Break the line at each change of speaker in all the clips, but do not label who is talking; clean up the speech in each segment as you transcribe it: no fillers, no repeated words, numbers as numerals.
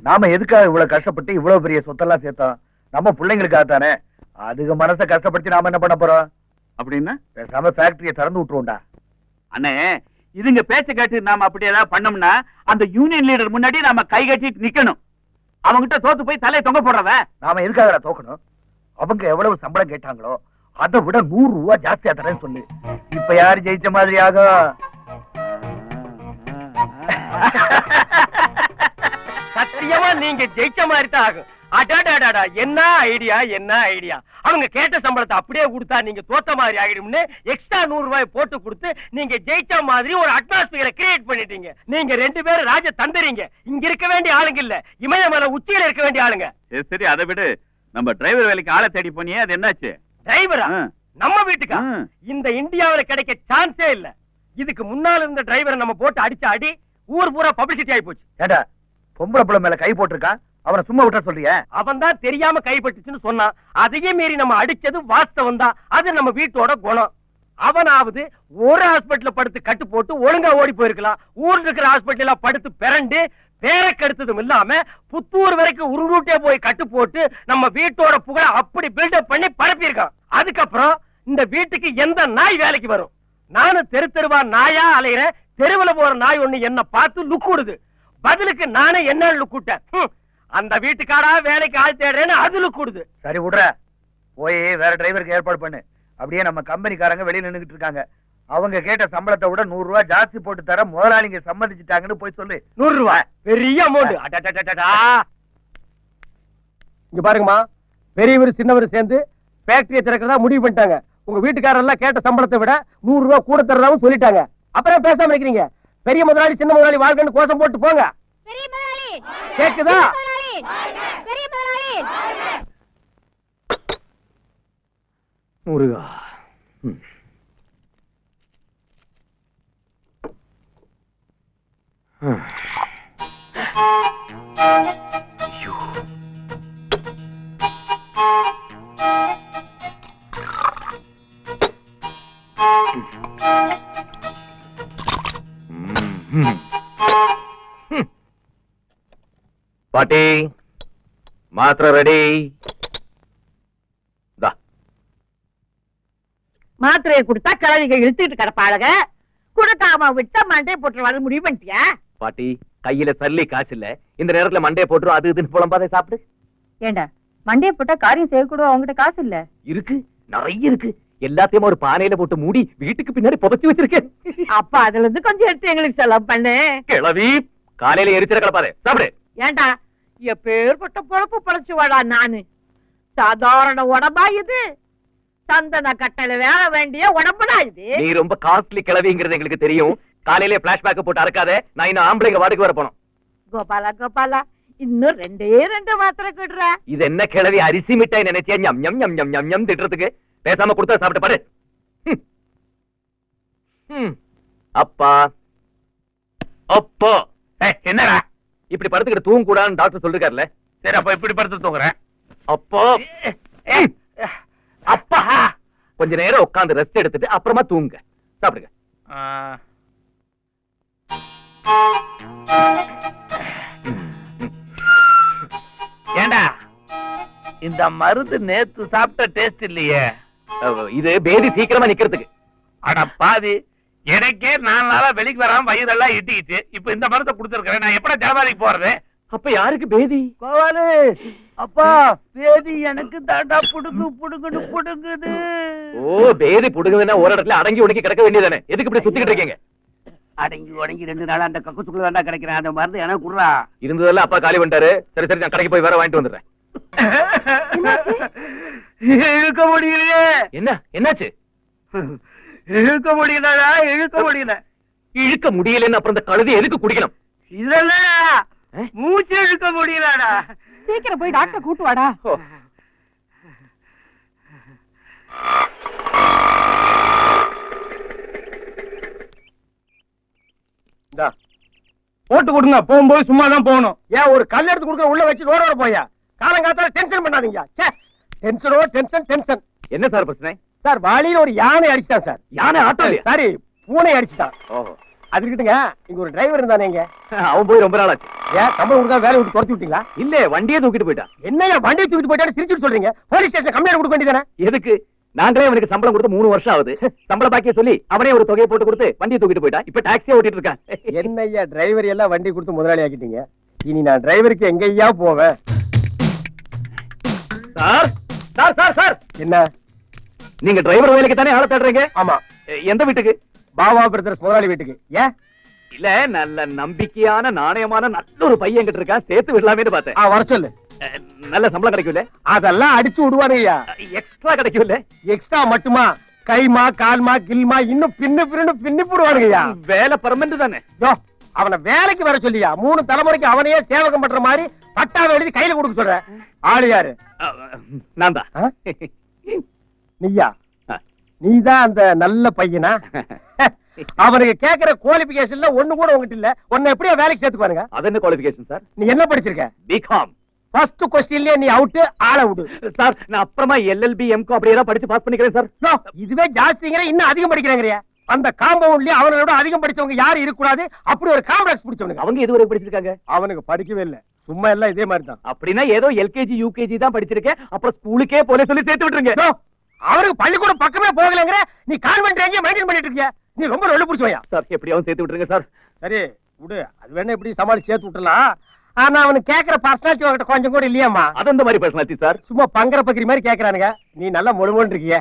நாம எதுக்காக இவ்வளவு கஷ்டப்பட்டு இவ்வளவு பெரிய சொத்தெல்லாம் சேர்த்தோம்? நம்ம பிள்ளைங்களுக்காக தானே. அதுக்கு மனசை கஷ்டப்படுத்தி நாம என்ன பண்ண போறோம்?
அப்படின்னா
பேசாம ஃபேக்டரியை திறந்து விட்டுருவோம்டா.
அண்ணே, இதுங்க பேச்ச கேட்டு நாம அப்படி ஏதாவது பண்ணோம்னா அந்த யூனியன் லீடர் முன்னாடி நாம கை கட்டிட்டு நிக்கணும். அவங்கிட்ட தோத்து போய் தலையை தொங்க போடுறவ.
நாம எதுக்காக தோக்கணும்? அவங்க எவ்வளவு சம்பளம் கேட்டாங்களோ அதை விட 100 ரூபாய் ஜாஸ்தியா தரேன்னு சொல்லு. இப்ப யாரு ஜெயிச்ச மாதிரி ஆகும்?
சத்தியமா நீங்க ஜெயிச்ச மாதிரி தான் ஆகும். அடாடாடா, என்ன ஐடியா, என்ன ஐடியா! அவங்க கேட்ட சம்பளத்தை அப்படியே கொடுத்தா நீங்க தோத்த மாதிரி ஆகிடும்னு எக்ஸ்ட்ரா 100 ரூபாய் போட்டு கொடுத்து நீங்க ஜெயிச்ச மாதிரி ஒரு அட்மாஸ்பியரை கிரியேட் பண்ணிட்டீங்க. நீங்க 2 பேரும் ராஜ தந்தறீங்க. இங்க இருக்க வேண்டிய ஆளுங்க இல்ல, இமயமலை உச்சியில இருக்க வேண்டிய ஆளுங்க.
சரி, அதை விடு. நம்ம டிரைவர் வேலைக்கு ஆளை தேடி போனியே, அது என்னாச்சு?
டிரைவரா? நம்ம வீட்டுக்கா? இந்த இந்தியாவில கிடைக்க சான்ஸே இல்ல. இதுக்கு முன்னால இருந்த டிரைவரை நம்ம போட்டு அடிச்ச அடி ஊர் பூரா பப்ளிசிட்டி ஆகி போச்சு.
ஏண்டா, பொம்பளை புள்ள மேல கை போட்டிருக்கான், அவனை சும்மா விட்டா சொல்றிய?
அவன் தான் தெரியாம கைப்பட்டுச்சுன்னு சொன்னான். அதையே மீறி நம்ம அடிச்சது வாஸ்தவம் தான். அது நம்ம வீட்டோட குணம். அவனாவது ஒரு ஹாஸ்பிட்டல்ல படுத்து கட்டு போட்டு ஒழுங்கா ஓடி போயிருக்கலாம். ஊர்ல இருக்கிற ஹாஸ்பிட்டல்ல படுத்து பிறண்டு பேர கெடுத்ததும் இல்லாம புத்தூர் வரைக்கும் உருண்டே போய் கட்டு போட்டு நம்ம வீட்டோட புகழ அப்படி பில்டப் பண்ணி பரப்பியிருக்கான். அதுக்கப்புறம் இந்த வீட்டுக்கு எந்த நாய் வேலைக்கு வரும்? நானும் தெரு தெருவா நாயா அலையிறேன். தெருவுல போற நாய் ஒண்ணு என்ன பார்த்து லுக்குடுது. பதிலுக்கு நானே என்ன லுக்குட்டேன். அந்த வீட்டுக்காரா வேலைக்கு ஆள் தேடுறேன்னு அது லுக்குடுது.
சரி விடுற, போய் வேற டிரைவருக்கு ஏற்பாடு பண்ணு. அப்படியே நம்ம கம்பெனிக்காரங்க வெளியில நின்னுட்டு இருக்காங்க. அவங்க கேட்ட சம்பளத்தை விட 100 ரூபாய் ஜாஸ்தி போட்டு தர முதலாளிங்க சம்மதிச்சுட்டாங்கன்னு போய் சொல்லு.
100 ரூபாய் பெரிய அமௌண்ட். இங்க பாருங்கம்மா, பெரியவர் சின்னவர் சேர்ந்து ஃபேக்டரியை திறக்கிறதா முடிவு பண்ணிட்டாங்க. உங்க வீட்டுக்காரெல்லாம் கேட்ட சம்பளத்தை விட 100 ரூபாய் கூட தரதாவும் சொல்லிட்டாங்க. அப்புறம் பேசாம இருக்கிறீங்க? பெரிய முதலாளி சின்ன முதலாளி வாழ்க்கைன்னு கோஷம் போட்டு போங்க. கேக்குதா? முருகா,
பாட்டி, மாத்திரை ரெடி.
மாத்திரையை கொடுத்தா கிழவிக இழுத்துட்டு கிடப்பாளுக. கொடுக்காம விட்டா மண்டே போட்டு வர முடிவு பண்ணிட்டியா?
பாட்டி, கையில சல்லி காசு இல்ல. இந்த நேரத்துல மண்டைய போட்டுரும், அது இதுன்னு புலம்பாதை சாப்பிடு.
ஏண்டா, மண்டே போட்டா காரியம் செய்யக்கூட அவங்ககிட்ட காசு இல்ல?
இருக்கு, நிறைய இருக்கு. எல்லாத்தையும் ஒரு பானையில போட்டு மூடி வீட்டுக்கு பின்னாடி புதைச்சு வச்சிருக்கேன்.
அப்ப அதுல இருந்து கொஞ்சம் எடுத்து எங்களுக்கு செலவு பண்ணு.
கிளவி, காலையில எரிச்சிட கிளப்பாரு, சாப்பிடு.
ஏண்டா, எப்பேற்பட்ட பொழப்பு பழச்சு வாடா நானு. சாதாரண உடம்பா இது? சந்தன கட்டளை வேலை வேண்டிய உடம்புடா இது.
நீ ரொம்ப காஸ்ட்லி கிளவிங்கிறது எங்களுக்கு தெரியும். காலையில பிளாஷ்பேக் போட்டு அறக்காத. நான் இன்னும் ஆம்பளைங்க வாடகைக்கு வர போனோம்.
கோபாலா கோபாலா, இன்னும் 2 மாத்திரை கொடுற.
இது என்ன கிளவி, அரிசி மிட்டாய் நினைச்சியா ஞம் ஞம் ஞம் ஞம் ஞம் ஞம் திட்டுறதுக்கு? பேசாம கொடுத்தா சாப்பிட்டு பாரு. அப்பா அப்பா,
என்னடா
இப்படி படுத்துக்கிட்டு தூங்க கூடாதுன்னு டாக்டர் சொல்லிருக்காருல்ல.
சரி, அப்ப இப்படி படுத்து தூங்குறேன்.
அப்போ அப்பா, கொஞ்ச நேரம் உட்கார்ந்து ரெஸ்ட் எடுத்துட்டு அப்புறமா தூங்க. சாப்பிடுங்க.
ஏண்டா, இந்த மருந்து நேத்து சாப்பிட்ட டேஸ்ட் இல்லையே.
இது பேதி சீக்கிரமா நிக்கிறதுக்கு.
அட பாதி, எனக்கே 4 நாளா வெளிக்கு வராம வயிறெல்லாம் இட்டிக்கிச்சு. இப்ப இந்த மருந்தை கொடுத்துருக்கேன். நான் எப்படா ஜனவாதிக்கு போறது?
அப்ப யாருக்கு பேதி?
கோவாலு, அப்பா, பேதி எனக்கு தாண்டா புடுங்கு புடுங்குன்னு புடுங்குது.
ஓ, பேதி புடுங்குதுன்னா ஒரு இடத்துல அடங்கி உடங்கி கிடக்க வேண்டியதானே? எதுக்கு இப்படி சுத்திக்கிட்டு இருக்கீங்க?
அடங்கி உடங்கி 2 நாளா அந்த கக்குச்சுக்குள்ள தாண்டா கிடைக்கிறேன். அந்த மருந்து எனக்கு குடுறா.
இருந்ததெல்லாம் அப்பா காலி பண்ணிட்டாரு. சரி சரி, நான் கடைக்கு போய் வேற வாங்கிட்டு வந்துடுறேன்.
இழுக்க முடியலையே.
என்ன என்னாச்சு?
இழுக்க முடியலடா, இழுக்க முடியல.
இழுக்க முடியலன்னு அப்புறம் இந்த கழுதி எதுக்கு குடிக்கணும்?
இல்ல, மூச்சு இழுக்க முடியலடா.
சீக்கிரம் போய் டாக்டர் கூட்டு வாடா.
போட்டு கொடுங்க. போகும்போது சும்மா தான் போகணும். ஏன் ஒரு கல் எடுத்து கொடுக்க உள்ள வச்சு ரோட போயா? காலங்காத்தால டென்ஷன் பண்ணாதீங்க. டென்ஷனோ டென்ஷன் டென்ஷன்.
என்ன சார் பிரச்சனை?
சார், வாளியில ஒரு யானை அடிச்சிட்டான் சார்.
யானை ஆட்டோ?
சாரி, பூனை அடிச்சிட்டான்.
ஓஹோ,
அது இருக்கட்டுங்க, இங்க ஒரு டிரைவர் இருந்தானே இங்க.
அவன் போய் ரொம்ப நாள் ஆச்சு.
ஏன் சம்பளம் கொடுத்தா வேலையை விட்டு துரத்தி விட்டீங்களா?
இல்ல வண்டியே தூக்கிட்டு போயிட்டான்.
என்னையா வண்டியை தூக்கிட்டு போயிட்டான்னு சிரிச்சுட்டு சொல்றீங்க? போலீஸ் ஸ்டேஷன் கம்ப்ளைண்ட் கொடுக்க வேண்டியதானே?
எதுக்கு? நாங்களே அவனுக்கு சம்பளம் கொடுத்து 3 வருஷம் ஆகுது. சம்பள பாக்கிய சொல்லி அவனே ஒரு தொகையை போட்டு கொடுத்து வண்டியை தூக்கிட்டு போயிட்டான். இப்ப டாக்ஸியே ஓட்டிட்டு இருக்கான்.
என்னய்யா டிரைவர் எல்லாம் வண்டி கொடுத்து முதலாளி ஆக்கிட்டீங்க. இனி நான் டிரைவருக்கு எங்கய்யா போவேன்?
சார் சார் சார் சார்,
என்ன?
நீங்க டிரைவர் வேலைக்கு தானே ஆள தேடுறீங்க?
ஆமா,
எந்த வீட்டுக்கு?
பாபா பிரதர்ஸ் முதலாளி வீட்டுக்கு. ஏன்?
இல்ல, நல்ல நம்பிக்கையான நாணயமான நல்ல ஒரு பையன் கிட்ட இருக்கான், சேர்த்து விடலாமேன்னு பார்த்தேன்.
வர சொல்லு.
நல்ல சம்பளம் கிடைக்கும்ல?
அதெல்லாம் அடிச்சு விடுவானுங்கய்யா.
எக்ஸ்ட்ரா கிடைக்கும்ல?
எக்ஸ்ட்ரா மட்டுமா? கைமா கால்மா கில்மா இன்னும் பின்னு போடுவானுங்கய்யா.
வேலை பர்மனன்ட் தானே?
யோ, அவனை வேலைக்கு வர சொல்லியா? 3 தலைமுறைக்கு அவனையே சேவகம் பண்ற மாதிரி பட்டாவை எழுதி கையில கொடுக்க சொல்ற. ஆளு யாரு?
நான் தான்.
நீயா? நீதான் அந்த நல்ல பையனா? அவனுக்கு கேக்குற குவாலிபிகேஷன்ல ஒண்ணு கூட உங்ககிட்ட இல்ல. உன்னை எப்படியா வேலைக்கு சேர்த்துக்குவானுங்க?
அது என்ன குவாலிஃபிகேஷன் சார்?
நீ என்ன படிச்சிருக்க?
பிகாம்.
ஃபர்ஸ்ட் क्वेश्चनலயே நீ அவுட், ஆள விடு.
சார், நான் அப்புறமா எல்எல்பி எம்காம் அப்படியே தான் படிச்சு பாஸ் பண்ணிக்கிறேன் சார்.
யோ, இதுவே ஜாஸ்திங்கற, இன்னும் அதிகம் படிக்கிறாங்கறியா? அந்த காம்பவுண்ட்லயே அவனோட அதிகம் படிச்சவங்க யாரும் இருக்க கூடாது. அப்படி ஒரு காம்ப்ளெக்ஸ் பிடிச்சவனுங்க.
அவங்க எதுவரை படிச்சிருக்காங்க?
அவனுக்கு படிக்கவே இல்ல, சும்மா எல்லாம் இதே மாதிரி தான்.
அப்படின்னா ஏதோ எல்கேஜி யூகேஜி தான் படிச்சிருக்கேன், அப்புறம் ஸ்கூலுக்கே போல சொல்லி சேர்த்து விட்டுருங்க.
யோ, அவனுக்கு பள்ளிக்கூடம் பக்கமே போகலங்கற, நீ கான்வென்ட் எங்க மெயின்டைன் பண்ணிட்டு இருக்கியா? நீ ரொம்ப ரொள்ள புடிச்சவயா.
சார், எப்படியாவது சேர்த்து விட்டுருங்க சார்.
சரி விடு, அது வேணா எப்படி சமாளிச்சு சேர்த்து விட்டுலாம். ஆனா அவனுக்கு கேக்குற பர்சனாலிட்டி உன்கிட்ட கொஞ்சம் கூட இல்லையாமா?
அது அந்த மாதிரி பர்சனாலிட்டி சார்.
சும்மா பங்கர பக்கிரி மாதிரி கேக்குறானுங்க. நீ நல்லா முழுமுன்னு இருக்கிய.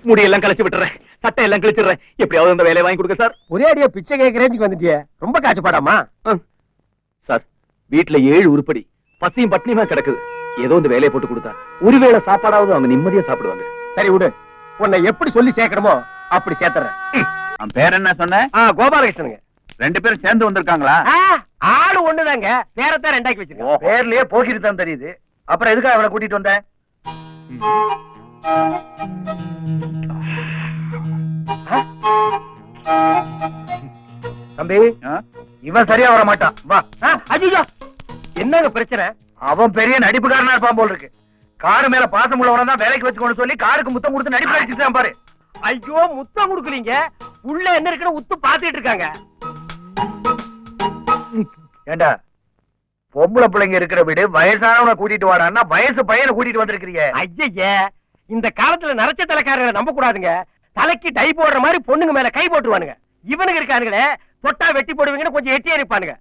முடியெல்லாம் கழிச்சு விட்டுறேன், சட்டை எல்லாம் கிழிச்சிடுறேன், எப்படியாவது அந்த வேலையை வாங்கி கொடுங்க சார்.
ஒரே அடியா பிச்சை கேட்க ரேஞ்சுக்கு வந்துட்டியே, ரொம்ப காய்ச்சப்பாடாமா?
சார், வீட்டுல 7 உருப்படி பசியும் பட்னியுமா கிடக்குது. ஏதோ இந்த வேலையை போட்டு கொடுத்தா ஒருவேளை சாப்பாடாவது அவங்க நிம்மதியா சாப்பிடுவாங்க.
சரி விடு, உன்னை எப்படி சொல்லி சேர்க்கணுமோ அப்படி சேர்த்துறேன்.
அவன் பேர் என்ன சொன்ன?
கோபாலகிருஷ்ணனுங்க.
2 பேரும் சேர்ந்து வந்திருக்காங்களா?
ஆளு ஒண்ணுதாங்க, பேரத்தான் ரெண்டாக்கி வச்சிருக்கோம்.
பேர்லயே போக்கிட்டு தான் தெரியுது. அப்புறம் எதுக்காக அவளை கூட்டிட்டு வந்த? தம்பி, இவன் சரியா வர மாட்டான். வா.
ஐயோ, என்னங்க பிரச்சனை?
அவன் பெரிய நடிப்புக்காரனா இருப்பான் போல் இருக்கு. காரு மேல பாசம் உள்ளவன தான் வேலைக்கு வச்சுக்கணும்னு சொல்லி காருக்கு முத்தம் கொடுத்து நடிப்பு அடிச்சுட்டான் பாரு.
ஐயோ, முத்தம் கொடுக்கலீங்க, உள்ள என்ன இருக்குன்னு உத்து பாத்துட்டு இருக்காங்க.
ஏண்டா, பொம்பளை பிள்ளைங்க இருக்கிற வீடு வயசானவனை கூட்டிட்டு வாடான்னா வயசு பையனை கூட்டிட்டு வந்திருக்கிறீங்க.
ஐயே, இந்த காலத்துல நரச்ச தலைக்காரங்களை நம்ப கூடாதுங்க. தலைக்கு டை போடுற மாதிரி பொண்ணுங்க மேல கை போட்டுவானுங்க. இவனுங்க இருக்கானுங்களே, தொட்டா வெட்டி போடுவீங்கன்னு கொஞ்சம் எட்டியா இருப்பானுங்க.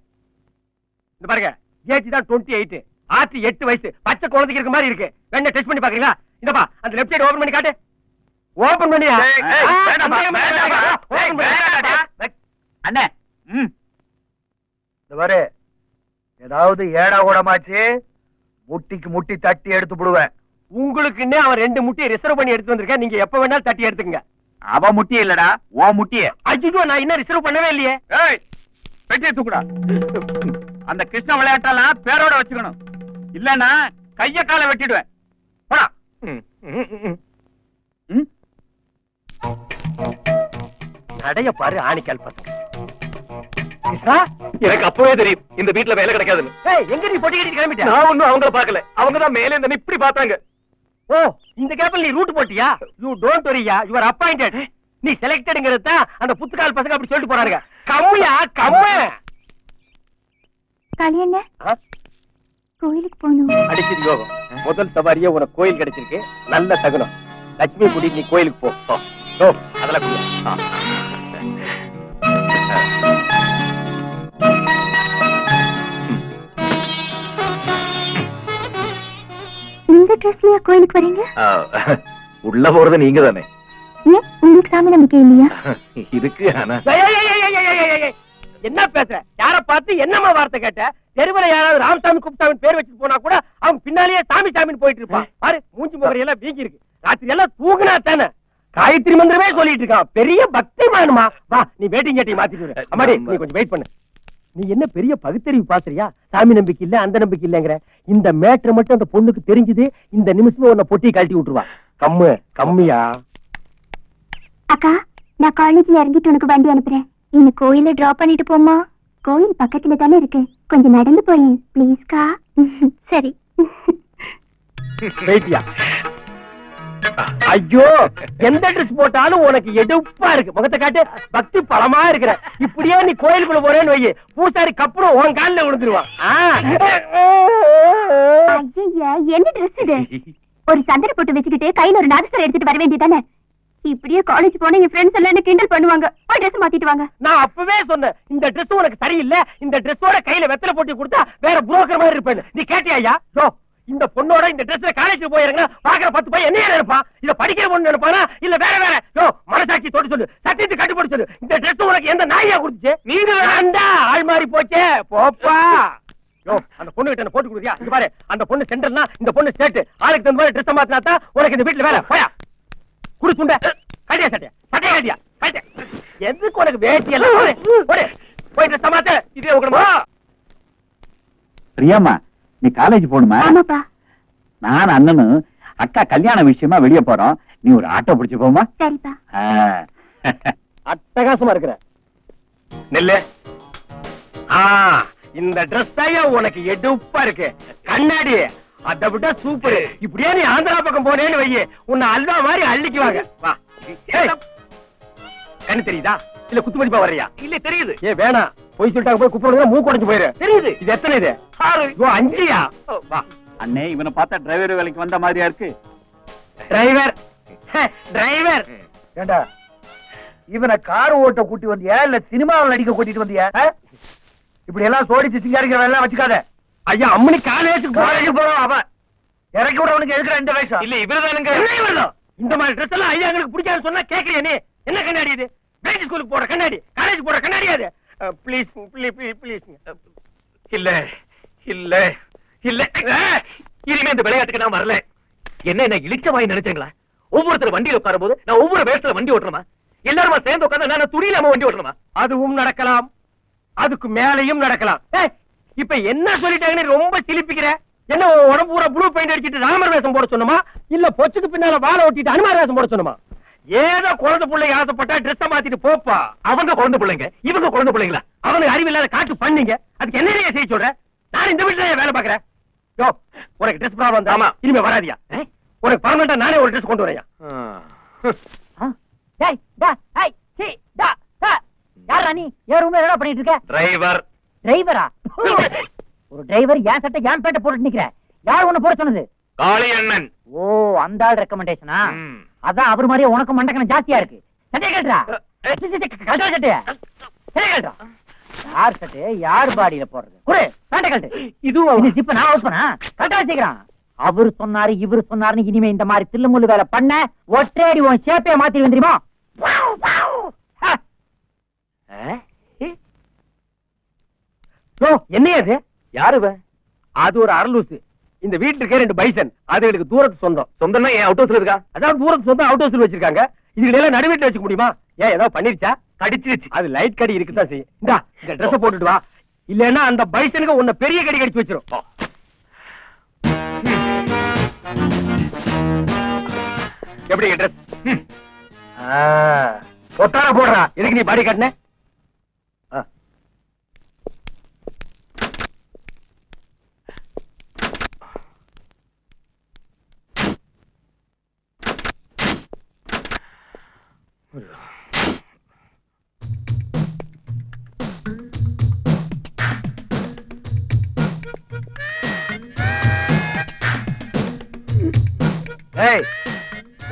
இந்த பாருங்க, ஏஜ் தான் 28, ஆத்தி 8 வயசு, பச்சை குழந்தைக்கு இருக்க மாதிரி இருக்கு. வேணா டெஸ்ட் பண்ணி பாக்குறீங்களா? இந்தப்பா, அந்த லெஃப்ட் சைடு ஓபன் பண்ணி காட்டு. ஓபன் பண்ணியா?
அண்ணே,
இந்த பாரு, ஏதாவது ஏடா கூடமாச்சு முட்டிக்கு முட்டி தட்டி எடுத்து விடுவேன்.
உங்களுக்குன்னே அவன் 2 முட்டியை ரிசர்வ் பண்ணி எடுத்து வந்திருக்கேன். நீங்க எப்ப வேணாலும் தட்டி எடுத்துக்கங்க.
அவ முட்டிய இல்லடா, ஓ முட்டிய.
ஐயோ, நான் இன்னும் ரிசர்வ் பண்ணவே இல்லையே.
ஏய், பெட்டியை தூக்குடா. அந்த கிருஷ்ண விளையாட்டெல்லாம் பேரோட வச்சுக்கணும், இல்லன்னா கைய கால வெட்டிடுவேன். போடா.
நடைய பாரு, ஆணிக்கால் பசங்க. கிருஷ்ணா,
எனக்கு அப்பவே தெரியும் இந்த வீட்டுல வேலை கிடைக்காதுன்னு.
எங்க நீ பொட்டி கட்டி கிளம்பிட்ட?
நான் ஒண்ணும் அவங்கள பாக்கல, அவங்கதான் மேலே இருந்து இப்படி பார்த்தாங்க.
ஓ, இந்த கேப்ல நீ ரூட் போட்டியா? யூ டோன்ட் வரியா, யூ ஆர் அப்பாயிண்டட். நீ செலக்டட்ங்கிறது தான் அந்த புத்துக்கால் பசங்க அப்படி சொல்லிட்டு போறாங்க. கம்மியா கம்மு.
கல்யாண கோயிலுக்கு போகணும்.
அடிச்சது யோகம். முதல் சவாரியே உனக்கு கோயில் கிடைச்சிருக்கு, நல்ல தகுனம். லட்சுமி குடி, நீ கோயிலுக்கு போ. ஓ, அதெல்லாம் குடி.
இந்த ட்ரெஸ்லயா கோயிலுக்கு வரீங்க?
உள்ள போறது நீங்க தானே?
ஏன், உங்களுக்கு சாமி நம்பிக்கை இல்லையா?
இதுக்கு ஆனா
என்ன பேசுற? யார பார்த்து என்னமா வார்த்தை கேட்ட? தெருவுல யாராவது ராமசாமி குப்தாவின் பேர் வச்சுட்டு போனா கூட அவன் பின்னாலேயே சாமி சாமின்னு போயிட்டு இருப்பான். பாரு, மூஞ்சி முகரை எல்லாம் வீங்கி இருக்கு. ராத்திரி எல்லாம் தூங்குனா தானே காயத்ரி மந்திரமே சொல்லிட்டு இருக்கான். பெரிய பக்தி மானுமா. வா, நீ வேட்டிங் கேட்டி மாத்திட்டு. அம்மாடி, நீ கொஞ்சம் வெயிட் பண்ணு. நீ என்ன பெரிய பகுத்தறிவு பாக்குறியா? சாமி நம்பிக்கை இல்ல, அந்த நம்பிக்கை இல்லங்கிற. இந்த மேட்டர் மட்டும் அந்த பொண்ணுக்கு தெரிஞ்சது, இந்த நிமிஷமே உன்னை பொட்டி கழட்டி விட்டுருவா. கம்மியா.
அக்கா, நான் காலேஜ்ல இறங்கிட்டு உனக்கு வண்டி அனுப்புறேன். என்ன கோயில டிராப் பண்ணிட்டு போமா? கோயில் பக்கத்துல தானே இருக்கு, கொஞ்சம் நடந்து போய் ப்ளீஸ்க்கா. சரி.
வெயிட்டியா? ஐயோ எந்த ட்ரெஸ் போட்டாலும் உனக்கு எடுப்பா இருக்கு. முகத்தை காட்டு, பக்தி பலமா இருக்கிற. இப்படியே நீ கோயிலுக்குள்ள போறேன்னு வை, பூசாரி கப்புறம் உன் காலில் விழுந்துருவான்.
ஐயா, என்ன ட்ரெஸ் இது? ஒரு சந்தன போட்டு வச்சுக்கிட்டு கையில ஒரு நாதஸ்வரம் எடுத்துட்டு வர வேண்டியதானே? இப்படியே காலேஜ் போனா என் ஃப்ரெண்ட்ஸ் எல்லாம் என்ன கிண்டல் பண்ணுவாங்க. ட்ரெஸ் மாத்திட்டு வாங்க.
நான் அப்பவே சொன்னேன் இந்த ட்ரெஸ் உனக்கு சரியில்லை, இந்த ட்ரெஸ்ஸோட கையில வெத்தலை போட்டு கொடுத்தா வேற புரோக்கர் மாதிரி இருப்பேன். நீ கேட்டியா? இந்த பொண்ணோட இந்த ட்ரெஸ்ல காலேஜ் போயிருங்க பாக்குற 10 பையன் என்ன நினைப்பான்? இத படிக்கிற பொண்ணு நினைப்பானா இல்ல வேற வேற? மனசாட்சி தொட்டு சொல்லு, சத்தியத்தை கட்டுப்படி சொல்லு. இந்த ட்ரெஸ் உனக்கு எந்த நாயா கொடுத்துச்சு? நீங்க வேண்டா ஆள் மாறி போச்சே போப்பா. அந்த பொண்ணு கிட்ட போட்டு கொடுத்தியா? இங்க பாரு, அந்த பொண்ணு சென்டர்னா இந்த பொண்ணு ஸ்டேட். ஆளுக்கு தகுந்த மாதிரி ட்ரெஸ் மாத்தினா உனக்கு இந்த வீட்டுல வேற. போயா குடு சுண்ட கட்டியா சட்டையா சட்டையா கட்டியா கட்டியா. எதுக்கு உனக்கு வேட்டி எல்லாம்? போய் ட்ரெஸ் மாத்த. இதே உக்கணுமா?
பிரியாமா, நீ காலேஜ் போகணுமா?
ஆமாப்பா.
நான் அண்ணனும் அக்கா கல்யாண விஷயமா வெளியே போறோம். நீ ஒரு ஆட்டோ பிடிச்சு போமா?
சரிப்பா.
அட்டகாசமா இருக்கிற நெல்லு. இந்த ட்ரெஸ் தான் உனக்கு எடுப்பா இருக்கு. கண்ணாடி அதை விட சூப்பர். இப்படியே நீ ஆந்திரா பக்கம் போனேன்னு வையே, உன்னை அல்வா மாதிரி அள்ளிக்குவாங்க. வா. கண்ணு தெரியுதா இல்ல குத்து மதிப்பா வர்றியா? இல்ல தெரியுது. ஏ வேணாம், போய் சொல்லிட்டாங்க. போய் குப்பை மூக்கு உடைஞ்சு போயிரு. தெரியுது. இது எத்தனை? இது 6. 5யா? வா.
அண்ணே, இவனை பார்த்தா டிரைவர் வேலைக்கு வந்த மாதிரியா இருக்கு.
Driver driver.
ஏண்டா இவனை கார் ஓட்ட கூட்டி வந்தியா இல்ல சினிமாவில் நடிக்க கூட்டிட்டு வந்தியா? இப்படி எல்லாம் சோடிச்சு சிங்காரிக்கிற வேலை வச்சுக்காத.
ஐயா அம்மனி காலேஜுக்கு
போறோம். அவன் இறக்கி விடவனுக்கு எதுக்குற இந்த வயசு?
இல்ல இவருதானுங்க. இந்த மாதிரி ட்ரெஸ் எல்லாம் ஐயா எங்களுக்கு பிடிக்காதுன்னு சொன்னா கேக்குறியா நீ? என்ன கண்ணாடி இது? பேஜ் ஸ்கூலுக்கு போற கண்ணாடி, காலேஜ் போற கண்ணாடி அது. Please please please. இல்ல இல்ல இல்ல, இனிமே இந்த விளையாட்டுக்கு நான் வரல. என்ன இழிச்சமாய் நினைச்சீங்களா? ஒவ்வொருத்தர் வண்டியில உட்காரும் போது நான் ஒவ்வொரு வேஷத்துல வண்டி ஓட்டுறமா? எல்லாருமா சேர்ந்து உட்கார்ந்து நான் துணியிலாம வண்டி ஓட்டுறமா? அதுவும் நடக்கலாம், அதுக்கு மேலையும் நடக்கலாம். இப்ப என்ன சொல்லிட்டாங்கன்னு ரொம்ப சிலிப்பிக்கிற. என்ன உடம்பு பூரா ப்ளூ பெயிண்ட் அடிச்சிட்டு ராமர் வேஷம் போட சொன்னமா இல்ல பொச்சுக்கு பின்னால வாழை ஒட்டிட்டு அனுமார் வேஷம் போட சொன்னமா? ஏதோ குழந்தை பிள்ளைங்க ஆசைப்பட்டா ட்ரெஸ் மாத்திட்டு போப்பா. அவங்க குழந்தை பிள்ளைங்க, இவங்க குழந்தை பிள்ளைங்களா? அவனுக்கு அறிவு இல்லாத காட்டு பண்ணீங்க. அதுக்கு என்ன செய்ய சொல்ற? நான் இந்த வீட்டுல வேலை பாக்குறேன். உனக்கு ட்ரெஸ் ப்ராப்ளம் தான், இனிமே வராதியா? உனக்கு பர்மனண்டா நானே ஒரு ட்ரெஸ் கொண்டு வரையா?
யாரா நீ? ஏன் ரூம்ல என்ன பண்ணிட்டு இருக்க?
டிரைவர்.
டிரைவரா? ஒரு டிரைவர் ஏன் சட்டை ஏன் பேட்டை போட்டு நிக்கிற? யார் உன்னை போட சொன்னது?
காளி அண்ணன்.
ஓ, அந்த ஆள் ரெக்கமெண்டேஷனா? அதான் அவர் மாதிரியே உனக்கு மண்டக்கணம் ஜாஸ்தியா இருக்கு. சட்டையை கட்டுறா. கட்டுற சட்டையா? சட்டையை கட்டுறா. யார் சட்டையை யார் பாடியில போடுறது? குடு பேட்டை கட்டு. இது ஜிப்ப நான் அவுட் பண்ணா கட்ட வச்சுக்கிறான். அவரு சொன்னாரு இவரு சொன்னாருன்னு இனிமே இந்த மாதிரி தில்லுமுள்ளு வேலை பண்ண ஒற்றேடி உன் ஷேப்பே மாத்தி வந்துருமா?
என்ன அது? யாரு? அது ஒரு அரலூசு. இந்த வீட்டுல இருக்க 2 பைசன். அது எனக்கு தூரத்து சொந்தம். சொந்தம்னா ஏன் அவுட் ஹவுஸ்ல இருக்கா? அதான் தூரத்து சொந்தம் அவுட் ஹவுஸ்ல வச்சிருக்காங்க. இதுல எல்லாம் நடுவீட்டுல வச்சுக்க முடியுமா? ஏன் ஏதாவது பண்ணிருச்சா? கடிச்சிருச்சு. அது லைட் கடி இருக்குதான் செய்யும். இந்தா இந்த ட்ரெஸ் போட்டுட்டு வா, இல்லன்னா அந்த பைசனுக்கு உன்னை பெரிய கடி கடிச்சு வச்சிரும். எப்படி ட்ரெஸ்? பொட்டார போடுறா. எதுக்கு நீ பாடி காட்டின?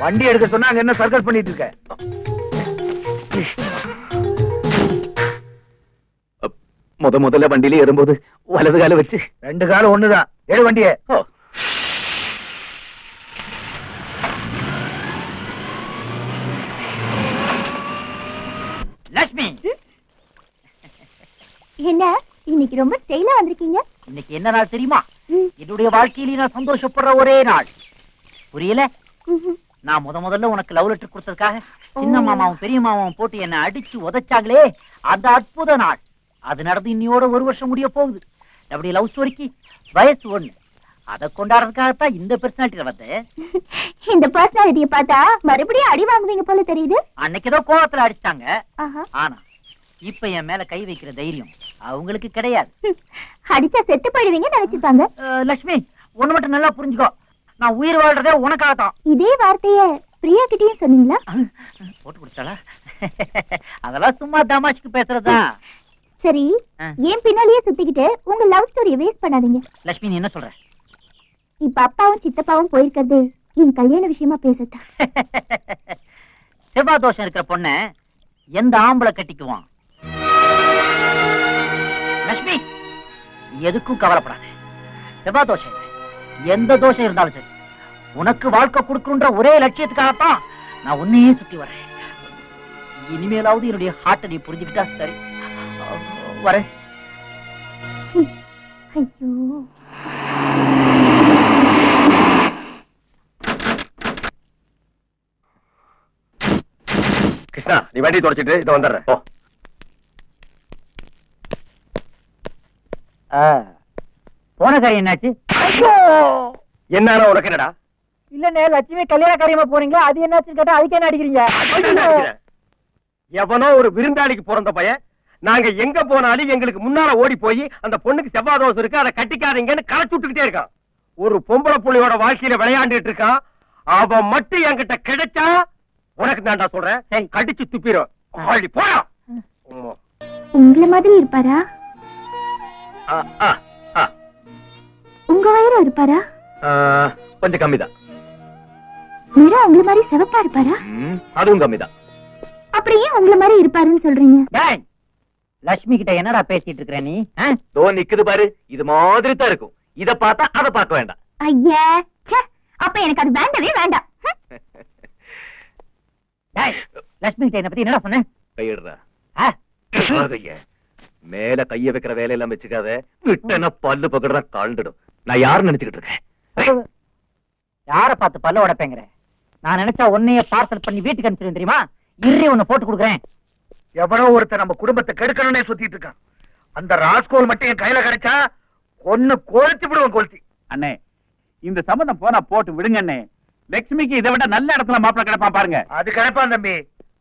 வண்டி எடுக்க சொன்னா அங்க என்ன சர்க்கஸ் பண்ணிட்டு இருக்க?
முதல்ல வண்டியில ஏறும்போது வலது கால வச்சு
2 காலம் ஒண்ணுதான். எடு வண்டிய.
லட்சுமி,
என்ன இன்னைக்கு ரொம்ப ஸ்டைலா வந்திருக்கீங்க?
இன்னைக்கு என்ன நாள் தெரியுமா? என்னுடைய வாழ்க்கையில நான் சந்தோஷப்படுற ஒரே நாள். புரியல? நான் முதல்ல உனக்கு லவ் லெட்டர் கொடுத்ததுக்காக சின்ன மாமாவும் பெரிய மாமாவும் போட்டு என்ன அடிச்சு உதைச்சாங்களே, அந்த அற்புத நாள். அது நடந்து இன்னையோட 1 வருஷம் முடிய போகுது. அப்படி லவ் ஸ்டோரிக்கு வயசு 1. அதை கொண்டாடுறதுக்காகத்தான் இந்த பர்சனாலிட்டியில வந்தேன்.
இந்த பர்சனாலிட்டியை பார்த்தா மறுபடியும் அடி வாங்குவீங்க போல தெரியுது.
அன்னைக்கு ஏதோ கோவத்துல அடிச்சிட்டாங்க. ஆனா இப்ப என் மேல கை வைக்கிற தைரியம் அவங்களுக்கு கிடையாது.
அடிச்சா செத்து போயிடுவீங்க நினைச்சிருப்பாங்க.
லட்சுமி, ஒண்ணு மட்டும் நல்லா புரிஞ்சுக்கோ, நான் உயிர் வாழ்றதே உனக்காகத்தான்.
இதே வார்த்தைய பிரியா கிட்டயும் சொன்னீங்களா?
போட்டு கொடுத்தாளா? அதெல்லாம் சும்மா தமாஷ்க்கு பேசுறதா.
சரி, ஏன் பின்னாலேயே சுத்திக்கிட்டு உங்க லவ் ஸ்டோரிய வேஸ்ட் பண்ணாதீங்க.
லட்சுமி, நீ என்ன சொல்ற?
இப்ப அப்பாவும் சித்தப்பாவும் போயிருக்கிறது என் கல்யாண விஷயமா பேசத்தான்.
செவ்வாய் தோஷம் இருக்கிற பொண்ண எந்த ஆம்பளை கட்டிக்குவான்? லட்சுமி, எதுக்கும் கவலைப்படாத. செவ்வாய் தோஷம் இல்லை, எந்த தோஷம் இருந்தாலும் சரி, உனக்கு வாழ்க்கை கொடுக்கணுன்ற ஒரே லட்சியத்துக்காகத்தான் நான் உன்னையே சுத்தி வரேன். இனிமேலாவது என்னுடைய ஹார்ட்டை நீ புரிஞ்சுக்கிட்டா சரி. வரேன்.
ஐயோ,
கிருஷ்ணா, நீ வண்டி தொடச்சிட்டு இதை வந்துடுறேன்.
போன காரியம் என்னாச்சு?
என்ன உனக்கு என்னடா?
இல்லண்ணே, லட்சுமி கல்யாண காரியமா போறீங்களா? அது என்னாச்சுன்னு கேட்டா அதுக்கு என்ன அடிக்கிறீங்க?
எவனோ ஒரு விருந்தாளிக்கு பிறந்த பையன் நாங்க எங்க போனாலும் எங்களுக்கு முன்னால ஓடி போய் அந்த பொண்ணுக்கு செவ்வாய் தோஷம் இருக்கு, அதை கட்டிக்காதீங்கன்னு கரைச்சு விட்டுக்கிட்டே இருக்கான். ஒரு பொம்பளை புள்ளியோட வாழ்க்கையில விளையாண்டுட்டு இருக்கான். அவன் மட்டும் என்கிட்ட கிடைச்சா உனக்கு தான்டா சொல்றேன்,
சரி,
கடிச்சு துப்பிடும். ஆடி போடா.
உங்கள மாதிரி இருப்பாரா? உங்க வயிறு இருப்பாரா?
கொஞ்சம் கம்மிதான்.
நிறம் உங்கள மாதிரி சிவப்பா இருப்பாரா?
அதுவும் கம்மிதான்.
அப்படியே உங்கள மாதிரி இருப்பாருன்னு சொல்றீங்க?
டேய், லட்சுமி கிட்ட என்னடா பேசிட்டு இருக்கற நீ?
தோ நிக்குது பாரு, இது மாதிரி தான் இருக்கும். இத பார்த்தா அதை பார்க்க வேண்டாம்.
ஐயா, ச்சே, அப்ப எனக்கு அது வேண்டவே வேண்டாம்.
டேய், லட்சுமி கிட்ட என்ன பத்தி என்னடா சொன்ன?
கையிடுறா. மேல கைய வைக்கிற வேலையெல்லாம் வச்சுக்காத, விட்டன பல்லு பக்கடுறா கால்ந்துடும். நான் யாருன்னு நினைச்சுக்கிட்டு இருக்கேன்?
யார பார்த்து பல்ல உடைப்பேங்கிற? நான் நினைச்சா உன்னைய பார்சல் பண்ணி வீட்டுக்கு அனுப்பிச்சிருவேன் தெரியுமா? இரு, உன்னை போட்டு கொடுக்குறேன்.
எவனோ ஒருத்தர் நம்ம குடும்பத்தை கெடுக்கணும்னே சுத்திட்டு இருக்கான். அந்த ராஸ்கோல் மட்டும் என் கையில கிடைச்சா ஒன்னு கொளுத்தி விடுவோம். கொளுத்தி.
அண்ணே, இந்த சம்பந்தம் போனா போட்டு விடுங்க அண்ணே. லட்சுமிக்கு இதை விட நல்ல இடத்துல மாப்பிள கிடைப்பான் பாருங்க.
அது கிடைப்பான் தம்பி.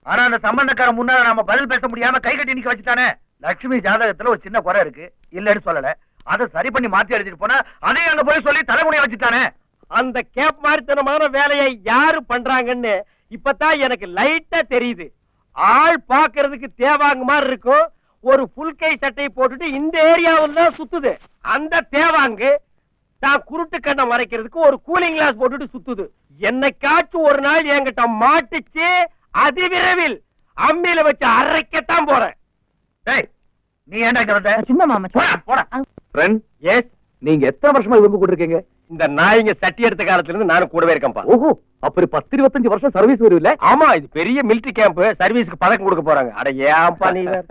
ஆனா அந்த சம்பந்தக்காரன் முன்னால நாம பதில் பேச முடியாம கை கட்டி நிக்க வச்சுட்டானே. லட்சுமி ஜாதகத்துல ஒரு சின்ன குறை இருக்கு, இல்லன்னு சொல்லல. அதை சரி பண்ணி மாத்தி அடிச்சிட்டு போனா அதையும் அங்க போய் சொல்லி தலைமுடிய வச்சுட்டானே.
அந்த கேப் மாதிரித்தனமான வேலையை யாரு பண்றாங்கன்னு இப்பதான் எனக்கு லைட்டா தெரியுது. ஆள் பாக்குறதுக்கு தேவாங்க மாதிரி இருக்கும். ஒரு புல் கை சட்டையை போட்டுட்டு இந்த ஏரியாவில் தான் சுத்துது. அந்த தேவாங்கு தான் குருட்டு கண்ணை மறைக்கிறதுக்கு ஒரு கூலிங் கிளாஸ் போட்டுட்டு சுத்துது. என்னைக்காச்சும் ஒரு நாள் என்கிட்ட மாட்டுச்சு, அதிவிரைவில் அம்மியில வச்சு அரைக்கத்தான் போறேன்.
நீ ஏன்டா இங்க வந்த?
சும்மா மாமா,
போடா.
ஃப்ரெண்ட்,
எஸ்,
நீங்க எத்தனை வருஷமா இவங்க கூட இருக்கீங்க?
இந்த நாய்ங்க சட்டி எடுத்த காலத்துல இருந்து நானும் கூடவே இருக்கேன்ப்பா.
ஓஹோ, அப்படி 10-25 வருஷம் சர்வீஸ் வருவில்ல?
ஆமா, இது பெரிய மிலிட்டரி கேம்ப். சர்வீஸ்க்கு பதக்கம் கொடுக்க போறாங்க. அட ஏன்பா நீ வேற.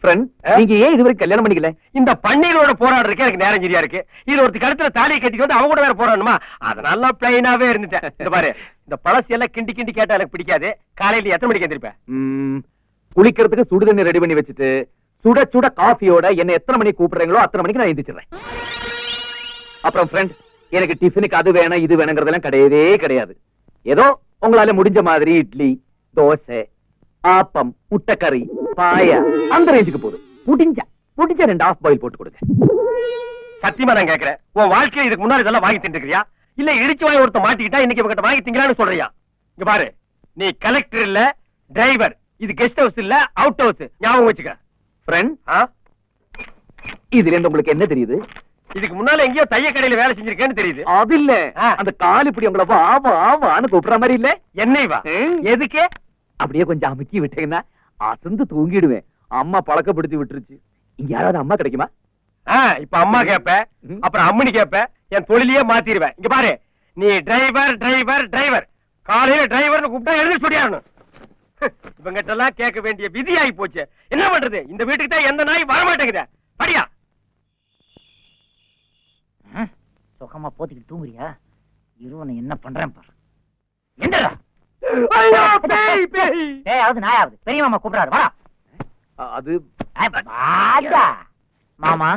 ஃப்ரெண்ட், நீங்க ஏன் இதுவரைக்கும் கல்யாணம் பண்ணிக்கல?
இந்த பன்னீரோட போராடுறதுக்கு எனக்கு நேரம் சரியா இருக்கு. இது ஒருத்தி கழுத்துல தாலியை கட்டிட்டு வந்து அவங்க கூட வேற போராடணுமா? அதனால பிளைனாவே இருந்துட்டேன். இந்த பாரு, இந்த பழசு எல்லாம் கிண்டி கிண்டி கேட்டா எனக்கு பிடிக்காது. காலையில எத்தனை மணிக்கு எந்திரிப்பேன்?
குளிக்கிறதுக்கு சுடு தண்ணி ரெடி பண்ணி வச்சுட்டு சுட சுட காஃபியோட என்ன எத்தனை மணிக்கு கூப்பிடுறீங்களோ அத்தனை மணிக்கு நான் எந்திரிச்சிடுறேன். அப்புறம் ஃப்ரெண்ட், எனக்கு டிஃபனுக்கு அது வேணும் இது வேணுங்கிறதெல்லாம் கிடையவே கிடையாது. ஏதோ உங்களால முடிஞ்ச மாதிரி இட்லி, தோசை, ஆப்பம், முட்டைக்கறி, பாயா அந்த ரேஞ்சுக்கு போதும். முடிஞ்ச 2 ஆஃப் பாயில் போட்டு கொடுங்க.
சத்தியமா நான் கேக்குறேன், உன் வாழ்க்கையில இதுக்கு முன்னாடி இதெல்லாம் வாங்கி தின்னுக்கிறியா? இல்ல இடிச்சு வாங்கி ஒருத்த மாட்டிக்கிட்டா இன்னைக்கு இவங்கிட்ட வாங்கி திங்கலான்னு சொல்றியா? இங்க பாரு, நீ கலெக்டர் இல்ல, டிரைவர். இது கெஸ்ட் ஹவுஸ் இல்ல, அவுட் ஹவுஸ். ஞாபகம் வச்சுக்க.
ஃப்ரெண்ட், இதுல இருந்து உங்களுக்கு என்ன தெரியுது?
இதுக்கு முன்னால எங்கேயோ தைய கடையில வேலை செஞ்சிருக்கேன்னு தெரியுது.
அது இல்ல, அந்த கால் இப்படி உங்களை வா வா வான்னு கூப்பிடுற மாதிரி இல்ல?
என்னை வா. எதுக்கு?
அப்படியே கொஞ்சம் அமுக்கி விட்டீங்கன்னா அசந்து தூங்கிடுவேன். அம்மா பழக்கப்படுத்தி விட்டுருச்சு. இங்க யாராவது அம்மா கிடைக்குமா?
இப்ப அம்மா கேப்ப, அப்புறம் அம்மனி கேப்ப, என் தொழிலையே மாத்திடுவேன். இங்க பாரு, நீ டிரைவர் டிரைவர் டிரைவர். காலையில டிரைவர்னு கூப்பிட்டா எழுதி சொல்லியாரணும். இவங்கிட்ட எல்லாம் கேட்க வேண்டிய விதி ஆகி போச்சு. என்ன பண்றது? இந்த வீட்டுக்கு தான் எந்த நாய் வரமாட்டேங்குது. படியா
சுகமா போத்திக்கிட்டு தூங்குறியா? இருவனை என்ன பண்றேன் பாரு. என்னடா?
ஐயோ, பேய் பேய்.
ஏயாவது நாயாவது பெரிய மாமா கூப்பிடாரு, வா.
அது
வாடா. மாமா,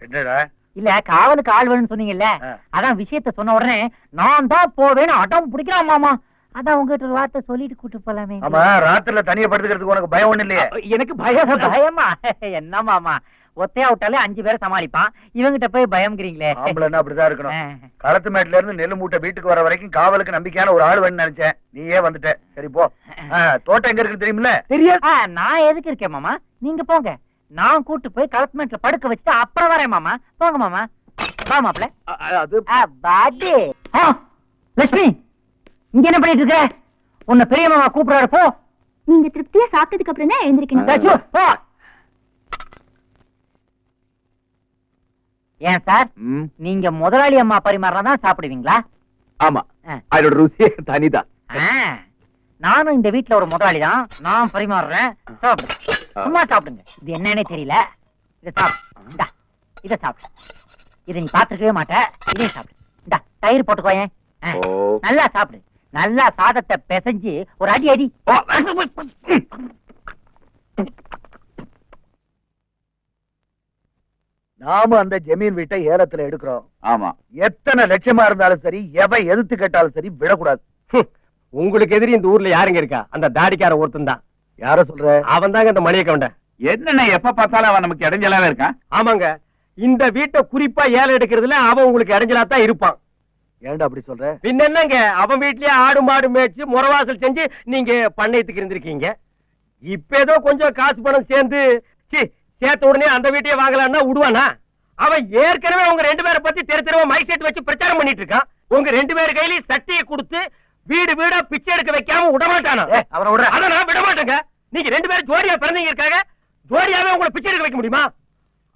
என்னடா?
இல்ல காவலுக்கு ஆள் வேணும்னு சொன்னீங்கல்ல, அதான் விஷயத்த சொன்ன உடனே நான் தான் போவேன்னு அடம் பிடிக்கிறான் மாமா. அதான் உங்ககிட்ட ஒரு வார்த்தை சொல்லிட்டு கூட்டு போலாமே.
ஆமா, ராத்திரில தனியா படுத்துக்கிறதுக்கு உனக்கு பயம் ஒண்ணு இல்லையே?
எனக்கு பயம்.
பயமா? என்ன மாமா, ஒத்தையா விட்டாலே 5 பேரை சமாளிப்பான். இவங்கிட்ட போய் பயம்ங்கிறீங்களே.
ஆம்பளைன்னா அப்படிதான் இருக்கணும். களத்து மேட்ல இருந்து நெல்லு மூட்டை வீட்டுக்கு வர வரைக்கும் காவலுக்கு நம்பிக்கையான ஒரு ஆள் வேணும்னு நினைச்சேன். நீயே வந்துட்ட. சரி போ. தோட்டம் எங்க இருக்குன்னு தெரியுமில்ல?
தெரியாது.
நான் எதுக்கு இருக்கேன் மாமா? நீங்க போங்க. நான் கூட்டு போய் களத்துமேட்ல படுக்க வச்சுட்டு அப்புறம் வரேன் மாமா. போங்க மாமா. வா மாப்ள.
அது
பாடி. லட்சுமி, இங்க என்ன பண்ணிட்டு இருக்க? உன்னை பெரிய மாமா கூப்பிடுறாரு, போ.
நீங்க திருப்தியா சாப்பிட்டதுக்கு அப்புறம் தான் எழுந்திருக்கணும்.
லட்சு, போ. ஏன் சார், நீங்க முதலாளி அம்மா பரிமாறதான் சாப்பிடுவீங்களா?
ஆமா, அதோட ருசியே தனிதான்.
நானும் இந்த வீட்டுல ஒரு முதலாளி தான். நான் பரிமாறுறேன், சாப்பிடுங்க. சும்மா சாப்பிடுங்க. இது என்னன்னே தெரியல. இதை சாப்பிடு. இதை சாப்பிடு. இதை நீ பாத்துக்கவே மாட்ட. இதே சாப்பிடு. இந்தா தயிர் போட்டுக்கோயேன். நல்லா சாப்பிடு. நல்லா சாதத்தை பிசைஞ்சு ஒரு அடி அடி.
நாம அந்த ஜமீன் வீட்டை ஏலத்துல எடுக்கிறோம்.
ஆமா,
எத்தனை லட்சமா இருந்தாலும் சரி, எவன் எதிர்த்து கேட்டாலும் சரி, விடக்கூடாது.
உங்களுக்கு எதிரி இந்த ஊர்ல யாருங்க இருக்கா? அந்த தாடிக்கார ஒருத்தன் தான்.
யார சொல்ற?
அவன் தாங்க இந்த மளிகை கவுண்டன்.
என்னண்ணே எப்ப பார்த்தாலும் அவன் நமக்கு இடைஞ்சலாவே இருக்கான்.
ஆமாங்க, இந்த வீட்டை குறிப்பா ஏலம் எடுக்கிறதுல அவன் உங்களுக்கு இடைஞ்சலா தான் இருப்பான்.
ஏன்டா அப்படி சொல்ற?
பின்ன என்னங்க, அவன் வீட்லயே ஆடு மாடு மேய்ச்சி முறவாசல் செஞ்சு நீங்க பண்ணையத்துக்கு இருந்திருக்கீங்க. இப்ப ஏதோ கொஞ்சம் காசு பணம் சேர்த்த உடனே அந்த வீட்டையே வாங்கலாம்னா விடுவானா? அவன் ஏற்கனவே உங்க 2 பேரை பத்தி தெருவா மைக் செட் வச்சு பிரச்சாரம் பண்ணிட்டு இருக்கான். உங்க 2 பேர் கையிலயும் சட்டியை கொடுத்து வீடு வீடா பிச்சை எடுக்க வைக்காம விடமாட்டானா?
அவனை விட.
அத நான் விட மாட்டேங்க. நீங்க 2 பேரும் ஜோடியா பிறந்தீங்க இருக்காங்க. ஜோடியாவே உங்களை பிச்சை எடுக்க வைக்க முடியுமா?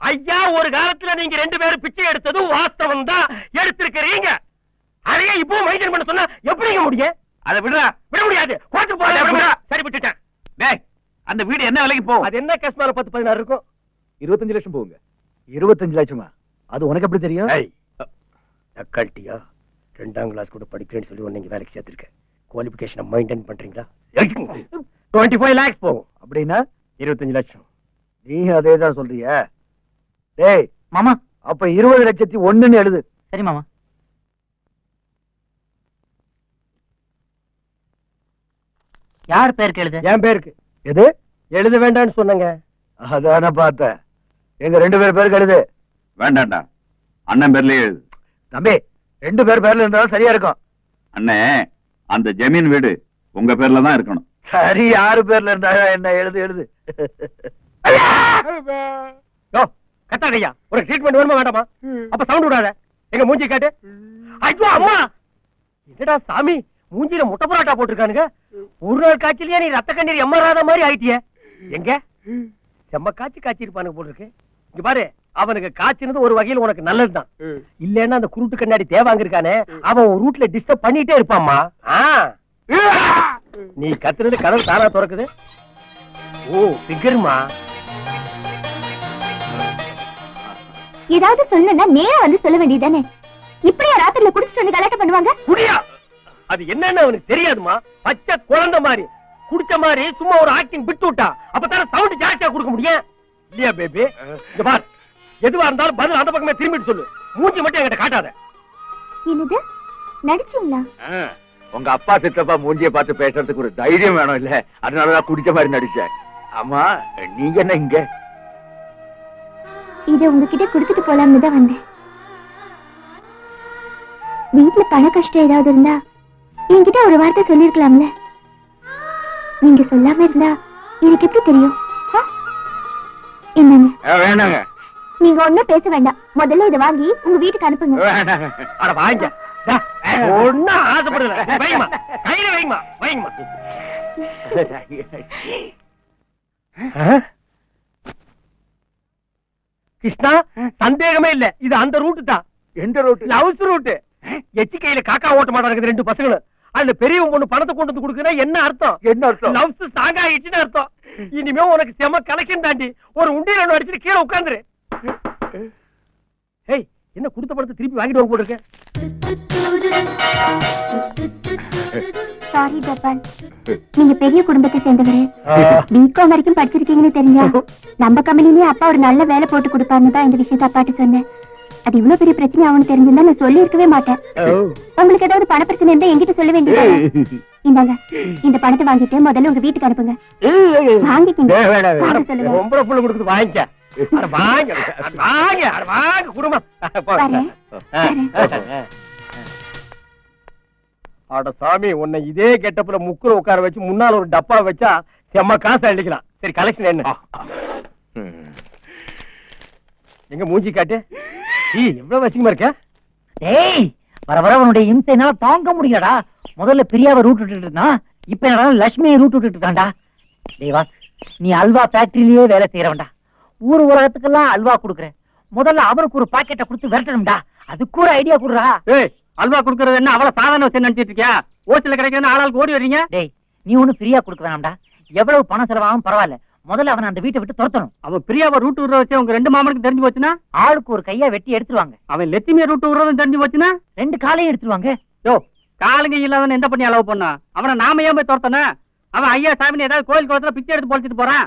ஐயா, ஒரு காலத்துல நீங்க 2 பேரும் பிச்சை எடுத்தது வாஸ்தவம் தான், எடுத்திருக்கிறீங்க. அதையே இப்போ மெயின்டைன் பண்ண சொன்னா எப்படிங்க முடியும்?
அதை விடுறா.
விட முடியாது. கோர்ட்டு போறா. சரி விட்டுட்டேன்.
டேய், அந்த வீடு என்ன விலைக்கு போகும்?
அது என்ன கேஸ் மேல 10-16 இருக்கும்.
25 லட்சம் போகுங்க.
25 லட்சமா? அது உனக்கு எப்படி தெரியும்?
நக்கல்ட்டியா? 2ஆம் கிளாஸ் கூட படிக்கிறேன்னு சொல்லி உன்னை இங்க வேலைக்கு சேர்த்திருக்கேன். குவாலிபிகேஷனை மெயின்டைன் பண்றீங்களா? 25 lakhs போகும்.
அப்படின்னா
25 லட்சம்.
நீ அதேதான் சொல்றியா? டேய்
மாமா.
அப்ப 20,01,000 எழுது.
சரி மாமா. யார் பேருக்கு எழுது?
என் பேருக்கு.
எது?
எழுத வேண்டாம்னு சொன்னங்க.
அதான பார்த்தேன். எங்க 2 பேர் பேருக்கு எழுது.
வேண்டாம்டா, அண்ணன் பேர்லயே எழுது.
தம்பி, 2 பேர் பேர்ல இருந்தாலும் சரியா இருக்கும்.
அண்ணே, அந்த ஜமீன் வீடு உங்க பேர்ல தான் இருக்கணும்.
சரி, 6 பேர்ல இருந்தா என்ன? எழுது எழுது.
கத்தாதையா, ஒரு ட்ரீட்மெண்ட் வேணுமா வேண்டாமா? அப்ப சவுண்ட் விடாத. எங்க மூஞ்சி காட்டு. ஐயோ அம்மா, என்னடா சாமி, மூஞ்சில முட்டை பரோட்டா போட்டிருக்கானுங்க. ஒரு நாள் காய்ச்சலையே நீ ரத்த கண்ணீர் எம்மராத மாதிரி ஆயிட்டிய. எங்க செம்ம காய்ச்சி இருப்பானுங்க போட்டிருக்கு. இங்க பாரு, அவனுக்கு காய்ச்சினது ஒரு வகையில் உனக்கு நல்லதுதான். இல்லன்னா அந்த குருட்டு கண்ணாடி தேவாங்க இருக்கானே, அவன் ஒரு ரூட்ல டிஸ்டர்ப் பண்ணிட்டே இருப்பாம்மா. நீ கத்துறது கதவு தானா திறக்குது. ஓ பிகர்மா.
ஏதாவது சொல்லணும்னா நேரா வந்து சொல்ல வேண்டியதானே? இப்படியா ராத்திரில குடிச்சிட்டு வந்து கலாட்டம் பண்ணுவாங்க?
குடியா? அது என்னன்னு அவனுக்கு தெரியாதுமா. பச்சை குழந்தை மாதிரி குடிச்ச மாதிரி சும்மா ஒரு ஆக்டிங் விட்டு விட்டா அப்பதான சவுண்ட் ஜாஸ்தியா கொடுக்க முடியும் இல்லையா பேபி? இங்க பார், எதுவா இருந்தாலும் பதில் அந்த பக்கமே திரும்பிட்டு சொல்லு. மூஞ்சி மட்டும் என்கிட்ட காட்டாத.
என்னது நடிச்சீங்களா?
உங்க அப்பா சித்தப்பா மூஞ்சிய பார்த்து பேசுறதுக்கு ஒரு தைரியம் வேணும் இல்ல? அதனாலதான் குடிச்ச மாதிரி நடிச்சேன். ஆமா, நீங்க என்ன இங்க?
இதை உங்ககிட்ட கொடுத்துட்டு போலாம்னு தான் வந்தேன். வீட்டுல பண கஷ்டம் ஏதாவது இருந்தா என்கிட்ட ஒரு வார்த்தை சொல்லிருக்கலாம்ல. நீங்க சொல்லாம இருந்தா எனக்கு எப்படி தெரியும்? என்னங்க?
வேணாங்க.
நீங்க ஒண்ணும் பேச வேண்டாம். முதல்ல இதை வாங்கி உங்க வீட்டுக்கு அனுப்புங்க.
வேணாங்க.
அட வாங்க. ஒண்ணு ஆசைப்படுற வைங்கம்மா, கையில வைங்கம்மா, வைங்கம்மா. கிருஷ்ணா, சந்தேகமே இல்ல, இது அந்த ரூட் தான்.
எந்த ரோட்டு?
Loves root. எச்சி கையில காக்கா ஓட்ட மாட்டாங்க 2 பசங்களும். அதுல பெரியவன் பொண்ணு பணத்தை கொண்டு வந்து கொடுக்குறா. என்ன அர்த்தம்?
என்ன அர்த்தம்?
லவ்ஸ் ஸ்ட்ராங் ஆயிடுச்சுன்னு அர்த்தம். இனிமே உனக்கு செம கலெக்ஷன் தாண்டி. ஒரு உண்டியல் ஒண்ணு அடிச்சுட்டு கீழே உட்காந்துரு. ஏய், என்ன கொடுத்த பணத்தை திருப்பி வாங்கிட்டு வாங்க போட்டுருக்க?
சாரி கோபால், நீங்க பெரிய குடும்பத்தை சேர்ந்தவரு. பிகாம் வரைக்கும் படிச்சிருக்கீங்கன்னு தெரிஞ்சா நம்ம கம்பெனிலேயே அப்பா ஒரு நல்ல வேலை போட்டு கொடுப்பாருன்னு தான் இந்த விஷயத்த அப்பாட்டு சொன்னேன். அது இவ்வளவு பெரிய பிரச்சனை அவனுக்கு தெரிஞ்சிருந்தா நான் சொல்லி இருக்கவே மாட்டேன். உங்களுக்கு ஏதாவது பண பிரச்சனை இருந்தா என்கிட்ட சொல்ல வேண்டியது. இந்தாங்க, இந்த பணத்தை வாங்கிட்டு முதல்ல உங்க வீட்டுக்கு அனுப்புங்க. வாங்கிக்கிங்க.
பொம்பளை புள்ள கொடுக்குது, வாங்கிக்க. அட வாங்க அட வாங்க அட வாங்க குடும்பம்
வரேன்.
அட சாமி உன்னை இதே கெட்டப்புல முக்குற உட்கார வச்சு முன்னால ஒரு டப்பா வச்சா செம்ம காசு அள்ளிக்கலாம். சரி கலெக்ஷன் என்ன? எங்க மூஞ்சி காட்டு. எவ்வளவு வசிக்கமா இருக்க?
டேய் வர வர உன்னுடைய இம்சைனால தாங்க முடியலடா. முதல்ல பிரியாவை ரூட் விட்டுட்டு இருந்தான், இப்ப என்னடா லட்சுமியை ரூட் விட்டுட்டு இருக்கான்டா. டேய் வாஸ், நீ அல்வா ஃபேக்டரியிலேயே வேலை செய்யறவன்டா. ஊர் உலகத்துக்கெல்லாம் அல்வா குடுக்குற, முதல்ல அவனுக்கு ஒரு பாக்கெட்டை கொடுத்து விரட்டணும்டா. அதுக்கு ஒரு ஐடியா குடுறா.
ஏய் அல்வா குடுக்கறது என்ன அவ்வளவு சாதாரண விஷயம் நினைச்சிட்டு இருக்கியா? ஓசில கிடைக்கிறதுன்னு ஆளாளுக்கு ஓடி வர்றீங்க.
டேய் நீ ஒண்ணு ஃப்ரீயா கொடுக்க வேணாம்டா. எவ்வளவு பணம் செலவாகும் பரவாயில்ல, முதல்ல அவனை அந்த வீட்டை விட்டு துரத்தணும்.
அவன் பிரியாவை ரூட் விடுற வச்சு உங்க 2 மாமனுக்கு தெரிஞ்சு போச்சுன்னா,
ஆளுக்கு ஒரு கையா வெட்டி எடுத்துருவாங்க.
அவன் லட்சுமியை ரூட் விடுறதும் தெரிஞ்சு போச்சுன்னா,
2 காலையும் எடுத்துருவாங்க.
யோ காலுங்க இல்லாதவன் எந்த பண்ணி அளவு பண்ணா? அவனை நாம ஏன் போய் துரத்தன? அவன் ஐயா சாமினி ஏதாவது கோயில் குளத்துல பிச்சை எடுத்து பொழைச்சிட்டு போறான்.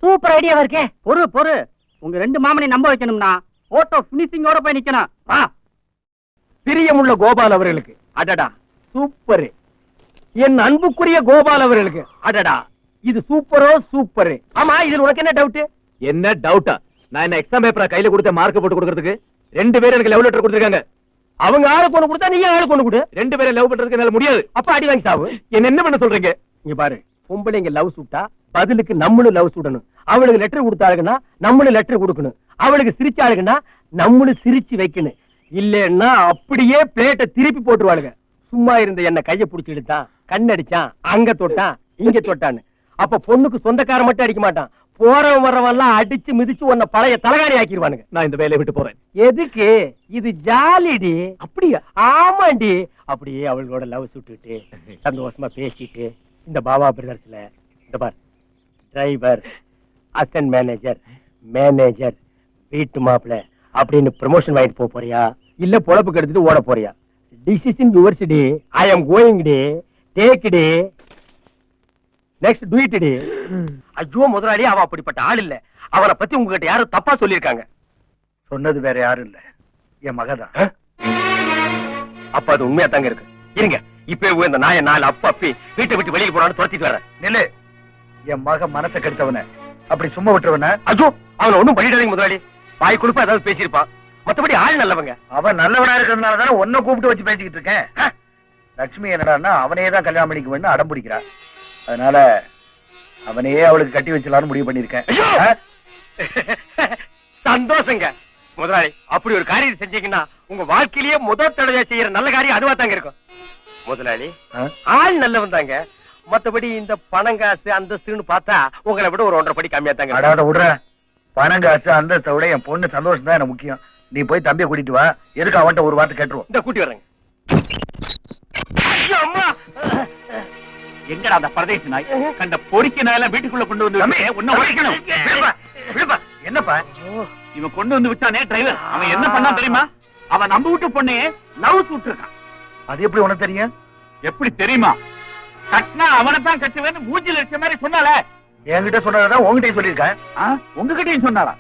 சூப்பர் ஐடியாவா இருக்கே.
பொறு உங்க 2 மாமனை நம்ப வைக்கணும்னா போட்டோ பினிஷிங்கோட போய் நிக்கணும். வா.
பிரியமுள்ள கோபால் அவர்களுக்கு அடடா சூப்பர். என் அன்புக்குரிய கோபால் அவர்களுக்கு அடடா இது சூப்பரோ சூப்பர். ஆமா இதுல உனக்கு என்ன டவுட்?
என்ன டவுட்டா? நான் என்ன எக்ஸாம் பேப்பரா கையில கொடுத்த மார்க் போட்டு கொடுக்கறதுக்கு? 2 பேரும் எனக்கு லவ் லெட்டர் கொடுத்திருக்காங்க.
அவங்க ஆளுக்கு ஒண்ணு கொடுத்தா நீங்க ஆளுக்கு ஒண்ணு கொடு.
2 பேரை லவ் பண்றதுக்கு என்னால முடியாது.
அப்ப அடி வாங்கி சாவு.
என்ன பண்ண சொல்றீங்க?
இங்க பாரு, பொம்பளைங்க லவ் சுட்டா பதிலுக்கு நம்மளும் லவ் சுடணும். அவளுக்கு லெட்டர் கொடுத்தாளுங்கன்னா நம்மளும் லெட்டர் கொடுக்கணும். அவளுக்கு சிரிச்சாளுங்கன்னா நம்மளும் சிரிச்சு வைக்கணும். இல்லன்னா அப்படியே பிளேட்டை திருப்பி போட்டுருவாளுங்க. சும்மா இருந்த என்ன கைய புடிச்சு இழுத்தான், கண்ணடிச்சான், அங்க தொட்டான், இங்க தொட்டான்னு. அப்ப பொண்ணுக்கு சொந்தக்கார மட்டும் அடிக்க மாட்டான், போறவன் வர்றவன் எல்லாம் அடிச்சு மிதிச்சு உன்னை பழைய தலகாணி ஆக்கிடுவானுங்க.
நான் இந்த வேலையை விட்டு போறேன்.
எதுக்கு? இது ஜாலிடி.
அப்படியா?
ஆமாண்டி. அப்படியே அவளோட லவ் சுட்டுட்டு சந்தோஷமா பேசிட்டு இந்த பாபா பிரதர்ஸ்ல இந்த பார் டிரைவர், அசிஸ்டன்ட் மேனேஜர், மேனேஜர், வீட்டு மாப்பிள்ள அப்படின்னு ப்ரமோஷன் வாங்கிட்டு போறியா இல்ல பொழப்பு கெடுத்துட்டு ஓட போறியா? டிசிஷன் யுவர்ஸ் டி. ஐ அம் கோயிங் டி. டேக் டி. நெக்ஸ்ட் டு இட் டி. ஐயோ முதலாளி அவன் அப்படிப்பட்ட ஆள் இல்ல. அவனை பத்தி உங்ககிட்ட யாரும் தப்பா சொல்லிருக்காங்க.
சொன்னது வேற யாரும் இல்ல, என் மகதான்.
அப்ப அது உண்மையா தாங்க இருக்கு. இருங்க இப்ப இந்த நாய 4 அப்பி வீட்டை விட்டு வெளியில போறான்னு துரத்திட்டு வர்றேன்.
நில்லு. என் மக மனசை கெடுத்தவன அப்படி சும்மா விட்டுருவன?
ஐயோ அவனை ஒண்ணும் பண்ணிடாதீங்க முதலாளி. வாய் கொடுப்பா ஏதாவது பேசியிருப்பான். மத்தபடி ஆள் நல்லவங்க.
அவன் நல்லவனா இருக்கிறதுனால தானே உன்னை கூப்பிட்டு வச்சு பேசிக்கிட்டு இருக்கேன். லட்சுமி என்னடான்னா அவனே தான் கல்யாணம் பண்ணிக்குவேன்னு அடம் பிடிக்கிறா. அதனால அவனையே அவளுக்கு கட்டி வச்சலாம்னு முடிவு பண்ணிருக்கேன்.
சந்தோஷங்க முதலாளி. அப்படி ஒரு காரியம் செஞ்சீங்கன்னா உங்க வாழ்க்கையிலேயே முதல் தடவை செய்யற நல்ல காரியம் அதுவா தாங்க இருக்கும். முதலாளி ஆள் நல்லவன் தாங்க. மத்தபடி இந்த பணம் காசு அந்தஸ்துன்னு பார்த்தா உங்களை விட ஒரு 1.5 படி கம்மியா தாங்க.
அடாத விடுற. பணம் காசு அந்தஸ்தை விட என் பொண்ணு சந்தோஷம் தான் எனக்கு முக்கியம். நீ போய் தம்பியை கூட்டிட்டு வா. எதுக்கு அவன்கிட்ட ஒரு வார்த்தை கேட்டுருவோம்.
இந்த கூட்டி வர்றேங்க. ஐயோ, அம்மா.
எங்கடா அந்த பரதேசி நாய்? கண்ட பொறிக்க நாயெல்லாம் வீட்டுக்குள்ள கொண்டு வந்து
தம்பி,
உன்னை உடைக்கணும்.
விடுப்பா, விடுப்பா. என்னப்பா?
இவன் கொண்டு வந்து விட்டானே டிரைவர், அவன் என்ன பண்ணா தெரியுமா? அவன் நம்ம வீட்டு பொண்ணே லவ் சுட்டிருக்கான்.
அது எப்படி உனக்கு தெரியும்?
எப்படி தெரியுமா? கட்டினா அவனை தான் கட்டுவேன்னு மூஞ்சில அடிச்ச மாதிரி சொன்னால.
என்கிட்ட சொன்னதான் உங்ககிட்ட சொல்லியிருக்கேன்.
உங்ககிட்டயும் சொன்னாரா?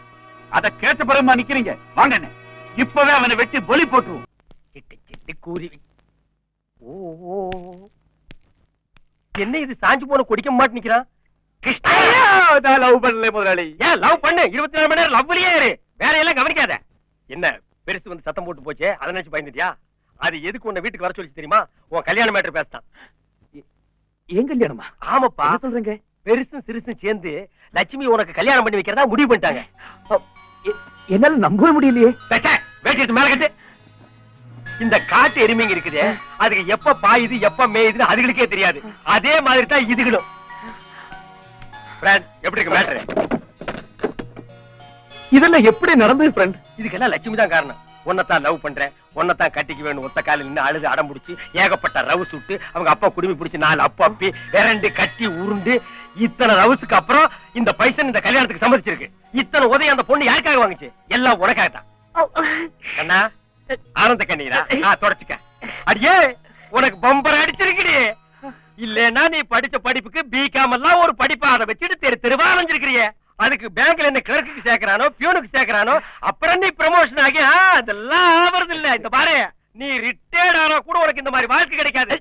அத கேட்ட பிறகுமா நிக்கிறீங்க? வாங்க அண்ணே, இப்பவே அவனை வெட்டி பலி போட்டுருவோம்.
சிட்டி சிட்டி கூறி. ஓ என்ன இது சாஞ்சு போன குடிக்க மாட்டு நிக்கிறான்?
நான் லவ் பண்ணல முதலாளி.
ஏன் லவ் பண்ணு, 24 மணி நேரம் லவ்லயே இரு, வேற எல்லாம் கவனிக்காத. என்ன பெருசு வந்து சத்தம் போட்டு போச்சே, அதை நினைச்சு பயந்துட்டியா? அது எதுக்கு உன்னை வீட்டுக்கு வர சொல்லி தெரியுமா? உன் கல்யாண மேட்டர் பேசிட்டான்.
ஏன் கல்யாணமா?
ஆமாப்பா,
என்ன சொல்றீங்க?
பெருசும் சிறுசும் சேர்ந்து லட்சுமி உனக்கு கல்யாணம் பண்ணி வைக்கிறதா முடிவு பண்ணிட்டாங்க.
என்னால நம்பவே முடியலையே.
வேட்டி மேல கட்டு. இந்த காட்டு எருமைங்க இருக்குதே, அதுக்கு எப்ப பாயுது எப்ப மேயுதுன்னு அதுகளுக்கே தெரியாது. அதே மாதிரி தான் இதுகளும். எப்படி இருக்கு மேட்டர்?
இதெல்லாம் எப்படி நடந்தது ஃப்ரெண்ட்?
இதுக்கெல்லாம் லட்சுமி தான் காரணம். உன்னைத்தான் லவ் பண்றேன், உன்னைத்தான் கட்டிக்கு வேணும் ஒத்த காலில் நின்று அழுது அடம் பிடிச்சி ஏகப்பட்ட ரவு சுட்டு அவங்க அப்பா குடுமி பிடிச்சி 4 அப்பா அப்பி விரண்டு கட்டி உருண்டு இத்தனை ரவுசுக்கு அப்புறம் இந்த பைசன் இந்த கல்யாணத்துக்கு சம்மதிச்சிருக்கு. இத்தனை உதவி அந்த பொண்ணு யாருக்காக வாங்குச்சு? எல்லாம் உனக்காகத்தான். அண்ணா ஆனந்த கண்ணீரா தொடச்சுக்க. அடியே உனக்கு பம்பர் அடிச்சிருக்கடி. இல்லன்னா நீ படிச்ச படிப்புக்கு பிகாம் எல்லாம் ஒரு படிப்பா அதை வச்சுட்டு தெரு தெருவா அலைஞ்சிருக்கிறியே. அதுக்கு பேங்க்ல என்ன கிளர்க்கு சேர்க்கறானோ பியூனுக்கு சேர்க்கறானோ அப்புறம் நீ ப்ரமோஷன் ஆகி அதெல்லாம் ஆவறது இல்ல. இந்த பாரு, நீ ரிட்டையர்ட் ஆனா கூட உனக்கு இந்த மாதிரி வாழ்க்கை கிடைக்காது.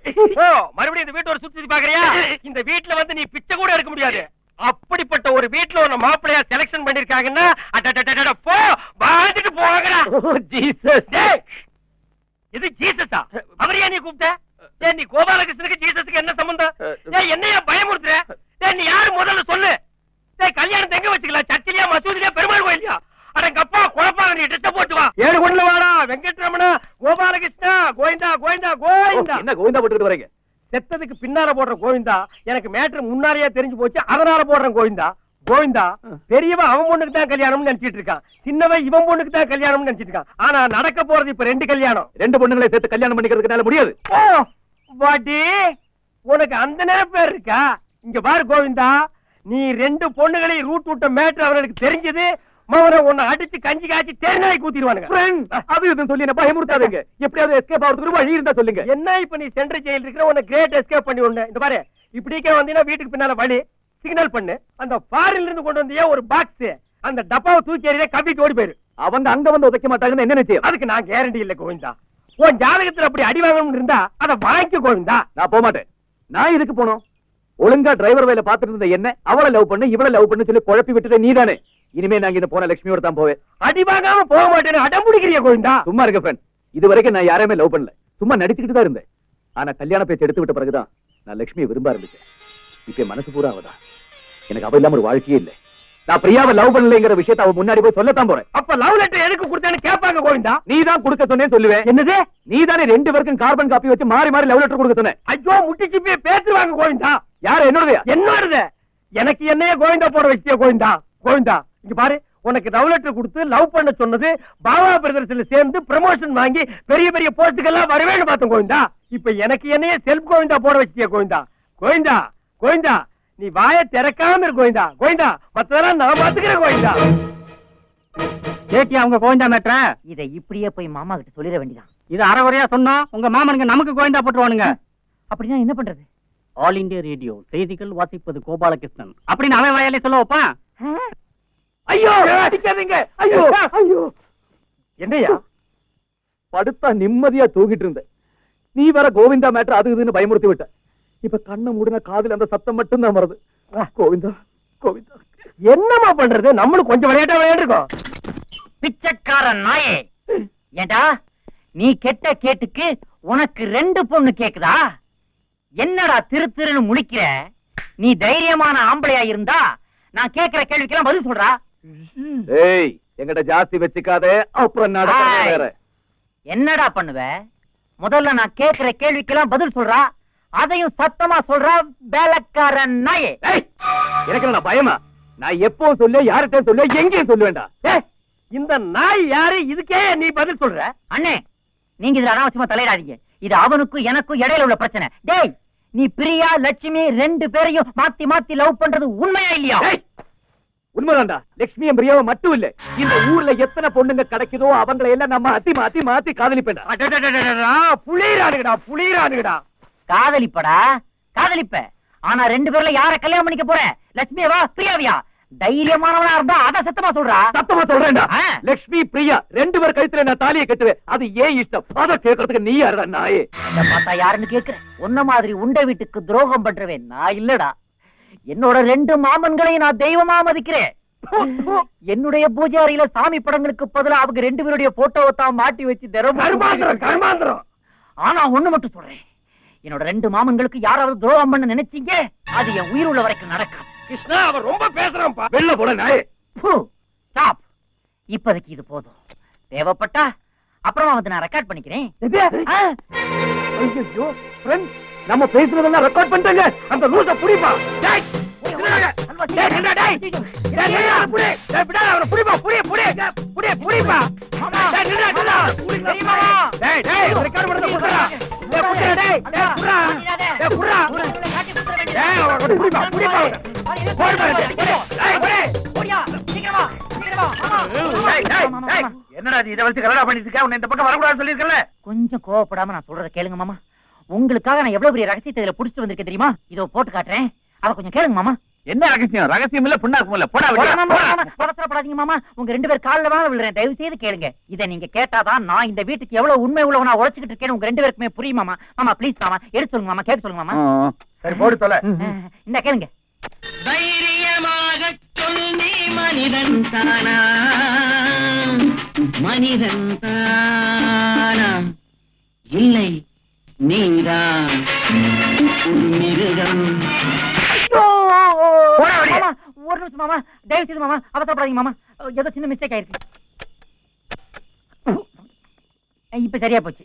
ஓ மறுபடியும் இந்த வீட்டை ஒரு சுத்தி பாக்குறியா? இந்த வீட்டுல வந்து நீ பிச்சை கூட எடுக்க முடியாது. அப்படிப்பட்ட ஒரு வீட்டுல ஒரு மாப்பிள்ளையா செலக்ஷன் பண்ணிருக்காங்கன்னா அடடடடட, போ வாழ்ந்துட்டு போங்கடா.
ஜீசஸ்
டேய், இது ஜீசஸா? அவரையா நீ கூப்பிட்ட? டேய், நீ கோபாலகிருஷ்ணனுக்கு ஜீசஸுக்கு என்ன சம்பந்தம்? டேய், என்னையா பயமுறுத்துற? டேய், நீ யாரு முதல்ல சொல்லு. டேய், கல்யாணம் எங்க வச்சுக்கலாம்? சர்ச்சிலியா, மசூதிலியா, பெருமாள் கோயிலியா? அடங்கப்பா, குழப்பாங்க, நீ ட்ரெஸ் போட்டு வா. ஏழு கொண்டு வாடா. வெங்கட்ரமணா, கோபாலகிருஷ்ணா, கோவிந்தா கோவிந்தா கோவிந்தா.
என்ன கோவிந்தா போட்டுட்டு வரீங்க?
செத்ததுக்கு பின்னால போடுற கோவிந்தா எனக்கு மேட்ரு முன்னாடியே தெரிஞ்சு போச்சு, அதனால போடுறேன் கோவிந்தா. கோவிந்தா, பெரியவன் அவன் பொண்ணுக்கு தான் கல்யாணம்னு நினைச்சிட்டு இருக்கான், சின்னவன் இவன் பொண்ணுக்கு தான் கல்யாணம்னு நினைச்சிட்டு இருக்கான். ஆனா நடக்க போறது இப்ப 2 கல்யாணம்.
2 பொண்ணுங்களை சேர்த்து கல்யாணம் பண்ணிக்கிறதுக்கு முடியாது.
ஓ வாடி, உனக்கு அந்த நினைப்பேர் இருக்கா? இங்க பாரு கோவிந்தா, நீ 2 பொண்ணுகளையும் ரூட் விட்ட மேட்ரு அவனுக்கு தெரிஞ்சது, மவனை உன்னை அடிச்சு கஞ்சி காய்ச்சி தேர்நாய் கூத்திடுவானுங்க.
அது இதுன்னு சொல்லி என்ன பயமுறுத்தாதீங்க. எப்படியாவது எஸ்கேப் ஆகிறதுக்கு ஒரு வழி இருந்தா சொல்லுங்க.
என்ன இப்ப நீ சென்ட்ரல் ஜெயில் இருக்கிற, உன்னை கிரேட் எஸ்கேப் பண்ணி உடனே இந்த பாரு, இப்படிக்கே வந்தீங்கன்னா வீட்டுக்கு பின்னால வழி சிக்னல் பண்ணு. அந்த ஃபாரின்ல இருந்து கொண்டு வந்தியா ஒரு பாக்ஸ், அந்த டப்பாவை தூக்கி எறிய கப்பிட்டு ஓடி போயிரு.
அவங்க அங்க வந்து உதைக்க மாட்டாங்கன்னு என்ன நிச்சயம்?
அதுக்கு நான் கேரண்டி இல்ல கோவிந்தா. உன் ஜாதகத்துல அப்படி அடி வாங்கணும்னு இருந்தா அதை வாங்கிக்க கோவிந்தா.
நான் போக மாட்டேன். நான் இதுக்கு போனோம். ஒழுங்கா டிரைவர் வேலை பார்த்துட்டு இருந்த என்ன அவளை லவ் பண்ணு இவளை லவ் பண்ணு சொல்லி குழப்பி விட்டுட்டு நீதானே. இனிமே நாங்க இந்த போன லட்சுமியோட தான் போவேன்.
அடி வாங்காம போக மாட்டேன்னு அடம் பிடிக்கிறிய கோவிந்தா.
சும்மா இருக்க ஃப்ரெண்ட். இது வரைக்கும் நான் யாரையுமே லவ் பண்ணல, சும்மா நடிச்சுக்கிட்டு தான் இருந்தேன். ஆனா கல்யாண பேச்சு எடுத்து விட்ட பிறகுதான் நான் லட்சுமியை விரும்ப ஆரம்பிச்சேன். இப்ப மனசு பூரா அவதான். எனக்கு அவ இல்லாம ஒரு வாழ்க்கையே இல்லை. நான் பிரியாவை லவ் பண்ணலைங்கிற விஷயத்தை அவ முன்னாடி போய் சொல்லத்தான் போறேன்.
அப்ப லவ் லெட்டர் எதுக்கு கொடுத்தேன்னு கேட்பாங்க கோவிந்தா.
நீ தான் கொடுக்க சொன்னேன்னு சொல்லுவேன்.
என்னது?
நீ தானே 2 பேருக்கும் கார்பன் காப்பி வச்சு மாறி மாறி லவ் லெட்டர் கொடுக்க சொன்னேன்.
ஐயோ, முட்டிச்சு போய் பேசுவாங்க கோவிந்தா.
யாரு? என்னோடதையா?
என்னோடது. எனக்கு என்னைய கோவிந்தா போட வச்சியா கோவிந்தா. கோவிந்தா, இங்க பாரு, உனக்கு லவ் லெட்டர் கொடுத்து லவ் பண்ண சொன்னது பாபா பிரதர்ஸ்ல சேர்ந்து ப்ரமோஷன் வாங்கி பெரிய பெரிய போஸ்டுக்கெல்லாம் வரவேன்னு பார்த்தோம் கோவிந்தா. இப்ப எனக்கு என்னைய செல்ஃப் கோவிந்தா போட வச்சியா கோவிந்தா. கோவிந்தா கோவிந்தா, நீ வாயை திறக்காம இரு கோவிந்தா. கோவிந்தா, மத்ததெல்லாம் நான் பாத்துக்கிறேன் கோவிந்தா. கேட்டியா அவங்க கோவிந்தா மேட்ர?
இதை இப்படியே போய் மாமா கிட்ட சொல்லிட வேண்டியதான்.
இது அரைகுறையா சொன்னா உங்க மாமனுக்கு நமக்கு கோவிந்தா போட்டுருவானுங்க.
அப்படின்னா என்ன பண்றது?
ஆல் இந்தியா ரேடியோ செய்திகள் வாசிப்பது கோபாலகிருஷ்ணன் அப்படின்னு அவன் வாயாலே சொல்ல வைப்பான்.
ஐயோ அடிக்காதீங்க. ஐயோ ஐயோ.
என்னையா
படுத்தா நிம்மதியா தூங்கிட்டு இருந்தேன். நீ வேற கோவிந்தா மேட்டர் அது இதுன்னு பயமுறுத்தி விட்ட. இப்ப கண்ணை மூடின காதுல அந்த சத்தம் மட்டும் தான் வருது. கோவிந்தா கோவிந்தா.
என்னமா பண்றது? நம்மளும் கொஞ்சம் விளையாட்டா விளையாண்டுருக்கோம்.
பிச்சைக்காரன் நாயே, ஏண்டா நீ கெட்ட கேட்டுக்கு உனக்கு 2 பொண்ணு கேக்குதா? என்னடா திரு திருன்னு முழிக்கிற? நீ தைரியமான ஆம்பளையா இருந்தா நான் கேக்குற கேள்விக்கெல்லாம் பதில் சொல்றா.
ஏய், எங்கட ஜாஸ்தி வச்சுக்காதே, அப்புறம் நடக்கிறது வேற.
என்னடா பண்ணுவ? முதல்ல நான் கேக்குற கேள்விக்கெல்லாம் பதில் சொல்றா, அதையும் சத்தமா சொல்றா வேலைக்காரன் நாயே.
எனக்கு என்ன பயமா? நான் எப்பவும் சொல்ல, யார்கிட்ட சொல்ல, எங்கேயும் சொல்லுவேண்டா.
இந்த நாய் யாரு? இதுக்கே நீ பதில் சொல்ற?
அண்ணே, நீங்க இதுல அனாவசியமா தலையிடாதீங்க. இது அவனுக்கும் எனக்கும் இடையில உள்ள பிரச்சனை. டேய், நீ பிரியா லட்சுமி 2 பேரையும் மாத்தி மாத்தி லவ் பண்றது உண்மையா இல்லையா?
உண்மைதான்டா. லட்சுமியும் பிரியாவை மட்டும் இல்ல, இந்த ஊர்ல எத்தனை பொண்ணுங்க கிடைக்குதோ அவங்களை எல்லாம் நம்ம மாத்தி மாத்தி மாத்தி காதலிப்பேன்டா.
புளிரானுங்கடா புளிரானுங்கடா.
காதலிப்படா, காதலிப்ப. ஆனா 2 பேர்ல யார கல்யாணம் பண்ணிக்க போற? லட்சுமியவா பிரியாவியா? தைரியமானவனா இருந்தா அத சத்தமா சொல்றா.
சத்தமா சொல்றேன்டா. லட்சுமி பிரியா 2 பேர் கழுத்துல நான் தாலியை கட்டுவேன். அது ஏன் இஷ்டம்? அத கேட்கறதுக்கு நீ யாருடா நாயே?
என்ன பார்த்தா யாருன்னு கேக்குற? உன்ன மாதிரி உண்ட வீட்டுக்கு துரோகம் பண்றவேன் நான் இல்லடா. என்னோட 2 மாமன்களையும் நான் தெய்வமா மதிக்கிறேன். என்னுடைய பூஜை அறையில சாமி படங்களுக்கு பதிலா அவங்க 2 பேருடைய போட்டோவை தான் மாட்டி வச்சு
கர்மாந்திரம்.
ஆனா ஒண்ணு மட்டும் சொல்றேன், என்னோட 2 மாமன்களுக்கு யாராவது துரோகம் பண்ண நினைச்சீங்க, அது என் உயிர் உள்ள வரைக்கும் நடக்காது.
கிருஷ்ணா, அவன் ரொம்ப பேசுறான்ப்பா.
வெளில போட நாயே.
ஸ்டாப். இப்போதைக்கு இது போதும். தேவைப்பட்டா அப்புறமா வந்து நான் ரெக்கார்ட் பண்ணிக்கிறேன்.
ஐயோ ஃப்ரெண்ட், நம்ம பேசுறதெல்லாம் ரெக்கார்ட் பண்ணிட்டாங்க. அந்த லூச புடிப்பா. டேய்
என்னடா இதை வச்சு கலடா பண்ணிட்டு இருக்க? உன்னை இந்த பக்கம் வரக்கூடாதுன்னு சொல்லிருக்கல.
கொஞ்சம் கோவப்படாம நான் சொல்றத கேளுங்க மாமா. உங்களுக்காக நான் எவ்வளவு பெரிய ரகசியத்தை இதுல புடிச்சிட்டு வந்திருக்கேன் தெரியுமா? இதோ போட்டு காட்டுறேன், அத கொஞ்சம் கேளுங்க மாமா.
என்ன ரகசியம்? ரகசியம் இல்ல, புண்ணாக்கும் இல்ல. போடா
பதற்றப்படாதீங்க மாமா. உங்க 2 பேர் கால்ல தான் விழுறேன், தயவு செய்து கேளுங்க. இதை நீங்க கேட்டாதான் நான் இந்த வீட்டுக்கு எவ்வளவு உண்மை உள்ளவனா உழைச்சிட்டு இருக்கேன்னு உங்க 2 பேருக்குமே புரியும் மாமா. மாமா ப்ளீஸ் மாமா, எடுத்து சொல்லுங்க மாமா, கேட்டு சொல்லுங்க மாமா.
சரி போடு தொலை.
இந்த கேளுங்க. தைரியமாக சொல் நீ மனிதன் தானா மனிதன் தானா இல்லை நீதான் ஒரு மிருகம்.
வெளியே.
ஒரு நிமிஷம் மாமா, தயவு செய்து மாமா அவசரப்படாதீங்க மாமா, ஏதோ சின்ன மிஸ்டேக் ஆயிருக்கு. இப்ப சரியா போச்சு.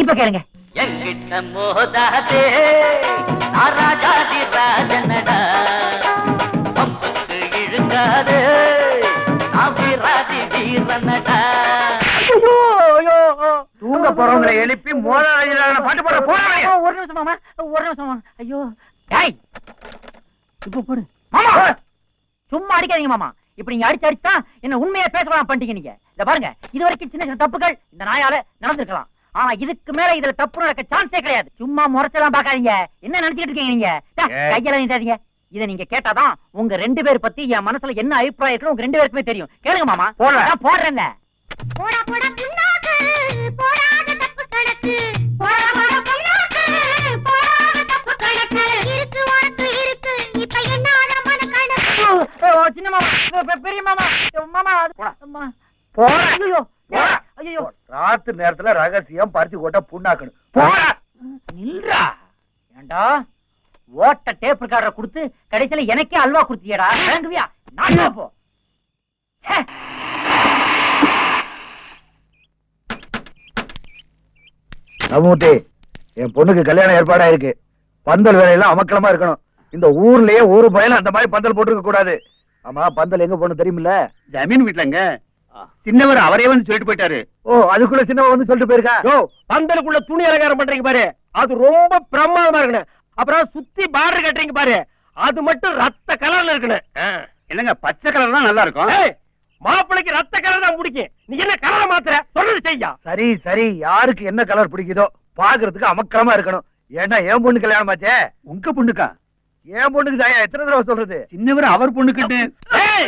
இப்ப கேளுங்க. எங்கிட்ட மோதாதே ராஜாதி ராஜனடா, பம்புக்கு இழுக்காதே அபிராதி வீரனடா.
தூங்க போறவங்களை எழுப்பி மோதாத பாட்டு போட போறாங்க.
ஒரு நிமிஷம் மாமா, ஒரு நிமிஷம் மாமா. ஐயோ டேய், இப்ப போடு மாமா. சும்மா அடிக்காதீங்க மாமா. இப்ப நீங்க அடிச்சு அடிச்சா என்ன உண்மையா பேசலாம் பண்ணிட்டீங்க நீங்க. இத பாருங்க, இது வரைக்கும் சின்ன சின்ன தப்புகள் இந்த நாயால நடந்திருக்கலாம். ஆனா இதுக்கு மேல இதுல தப்பு நடக்க சான்ஸே கிடையாது. சும்மா முறைச்சலாம் பாக்காதீங்க. என்ன நினைச்சிட்டு இருக்கீங்க நீங்க? கையெல்லாம் நீட்டாதீங்க. இத நீங்க கேட்டாதான் உங்க 2 பேர் பத்தி என் மனசுல என்ன அபிப்பிராயம் இருக்குன்னு உங்க 2 பேருக்குமே தெரியும். கேளுங்க மாமா. போடுறேன்.
போடா போடா புண்ணாக்கு, போடாத தப்பு கணக்கு. போடா போடா புண்ணாக்கு, போடாத தப்பு கணக்கு. இருக்கு உனக்கு இருக்கு, இப்ப என்னோட மனக்கணக்கு.
சின்ன மாமா, பெரிய மாமா, மாமா
போடா.
ஐயோ ஐயோ
ராத்திரி நேரத்துல ரகசியம் பருத்தி கொட்ட புண்ணாக்கணும். போடா.
நில்றா. ஏண்டா ஓட்ட டேப் ரெக்கார்டரை கொடுத்து கடைசியில எனக்கே அல்வா கொடுத்தியடா. வாங்குவியா? நான் போ. ச்சே.
நமூட்டி, என் பொண்ணுக்கு கல்யாணம் ஏற்பாடா இருக்கு. பந்தல் வேலையெல்லாம் அமக்கலமா இருக்கணும். இந்த ஊர்லயே ஒரு பயல அந்த மாதிரி பந்தல் போட்டுருக்க கூடாது. ஆமா, பந்தல் எங்க போகணும் தெரியுமில்ல?
ஜமீன் வீட்டுலங்க சின்னவர் அவரே வந்து சொல்லிட்டு போயிட்டாரு.
ஓ, அதுக்குள்ள சின்னவ வந்து சொல்லிட்டு போயிருக்கா.
யோ, பந்தலுக்குள்ள துணி அலங்காரம் பண்றீங்க பாரு, அது ரொம்ப பிரமாதமா இருக்கணும். அப்புறம் சுத்தி பார்டர் கட்டுறீங்க பாரு, அது மட்டும் ரத்த கலர்ல இருக்கணும்.
என்னங்க பச்சை கலர் தான் நல்லா இருக்கும்.
ஏய், மாப்பிளைக்கு ரத்த கலர் தான் பிடிக்கும். நீ என்ன கலரை மாத்துற? சொல்றது செய்யா.
சரி சரி, யாருக்கு என்ன கலர் பிடிக்குதோ பாக்குறதுக்கு அமக்கலமா இருக்கணும். ஏன்னா என் பொண்ணு கல்யாணம் ஆச்சே.
உங்க பொண்ணுக்கா?
என் பொண்ணுக்கு தாயா எத்தனை தடவை சொல்றது?
சின்னவர் அவர் பொண்ணுக்கிட்டு
ஏய்,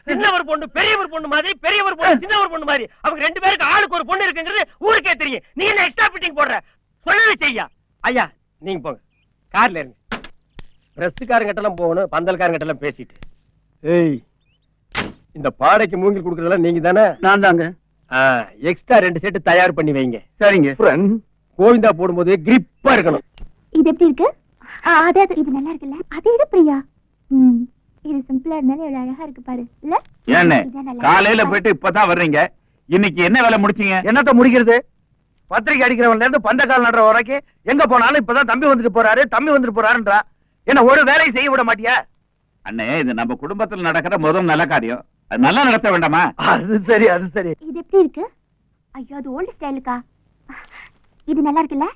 சின்னவர் பொண்ணு பெரியவர் பொண்ணு மாதிரி, பெரியவர் பொண்ணு சின்னவர் பொண்ணு மாதிரி, அவங்க 2 பேருக்கு ஆளுக்கு ஒரு பொண்ணு இருக்குங்கிறது ஊருக்கே தெரியும். நீ என்ன எக்ஸ்ட்ரா ஃபிட்டிங் போடுற? சொல்லவே செய்யா. ஐயா நீங்க போங்க, கார்ல இருங்க. பிரஸ்காரங்கிட்ட எல்லாம் போகணும், பந்தல்காரங்கிட்ட எல்லாம் பேசிட்டு. ஏய், இந்த பாடைக்கு மூங்கில் கொடுக்கறதெல்லாம் நீங்க தானே?
நான் தாங்க.
எக்ஸ்ட்ரா 2 செட் தயார் பண்ணி வைங்க.
சரிங்க.
கோவிந்தா போடும்போது கிரிப்பா இருக்கணும்.
இது எப்படி இருக்கு? அது இது நல்லா இருக்குல்ல? அது இது பிரியா. இது சிம்பிளா இருந்தாலும் எவ்வளவு அழகா இருக்கு பாரு. இல்ல
ஏன்னு
இதான் நல்லா
காலையில
இருக்கு.
போயிட்டு இப்பதான் வர்றீங்க. இன்னைக்கு என்ன வேலை முடிச்சீங்க?
என்னத்த முடிக்கிறது? பத்திரிக்கை அடிக்கிறவன்ல இருந்து பந்தக்கால் நடுற வரைக்கும் எங்க போனாலும் இப்பதான் தம்பி வந்துட்டு போறாரு, தம்பி வந்துட்டு போறாருன்றா. என்ன ஒரு வேலையை செய்ய விட மாட்டியா?
அண்ணே, இது நம்ம குடும்பத்துல நடக்கிற முதல் நல்ல காரியம். அது நல்லா நடத்த வேண்டாமா?
அது சரி, அது சரி.
இது எப்படி இருக்கு? ஐயோ, அது ஓல்ட் ஸ்டைலுக்கா. இது நல்லா இருக்குல்ல?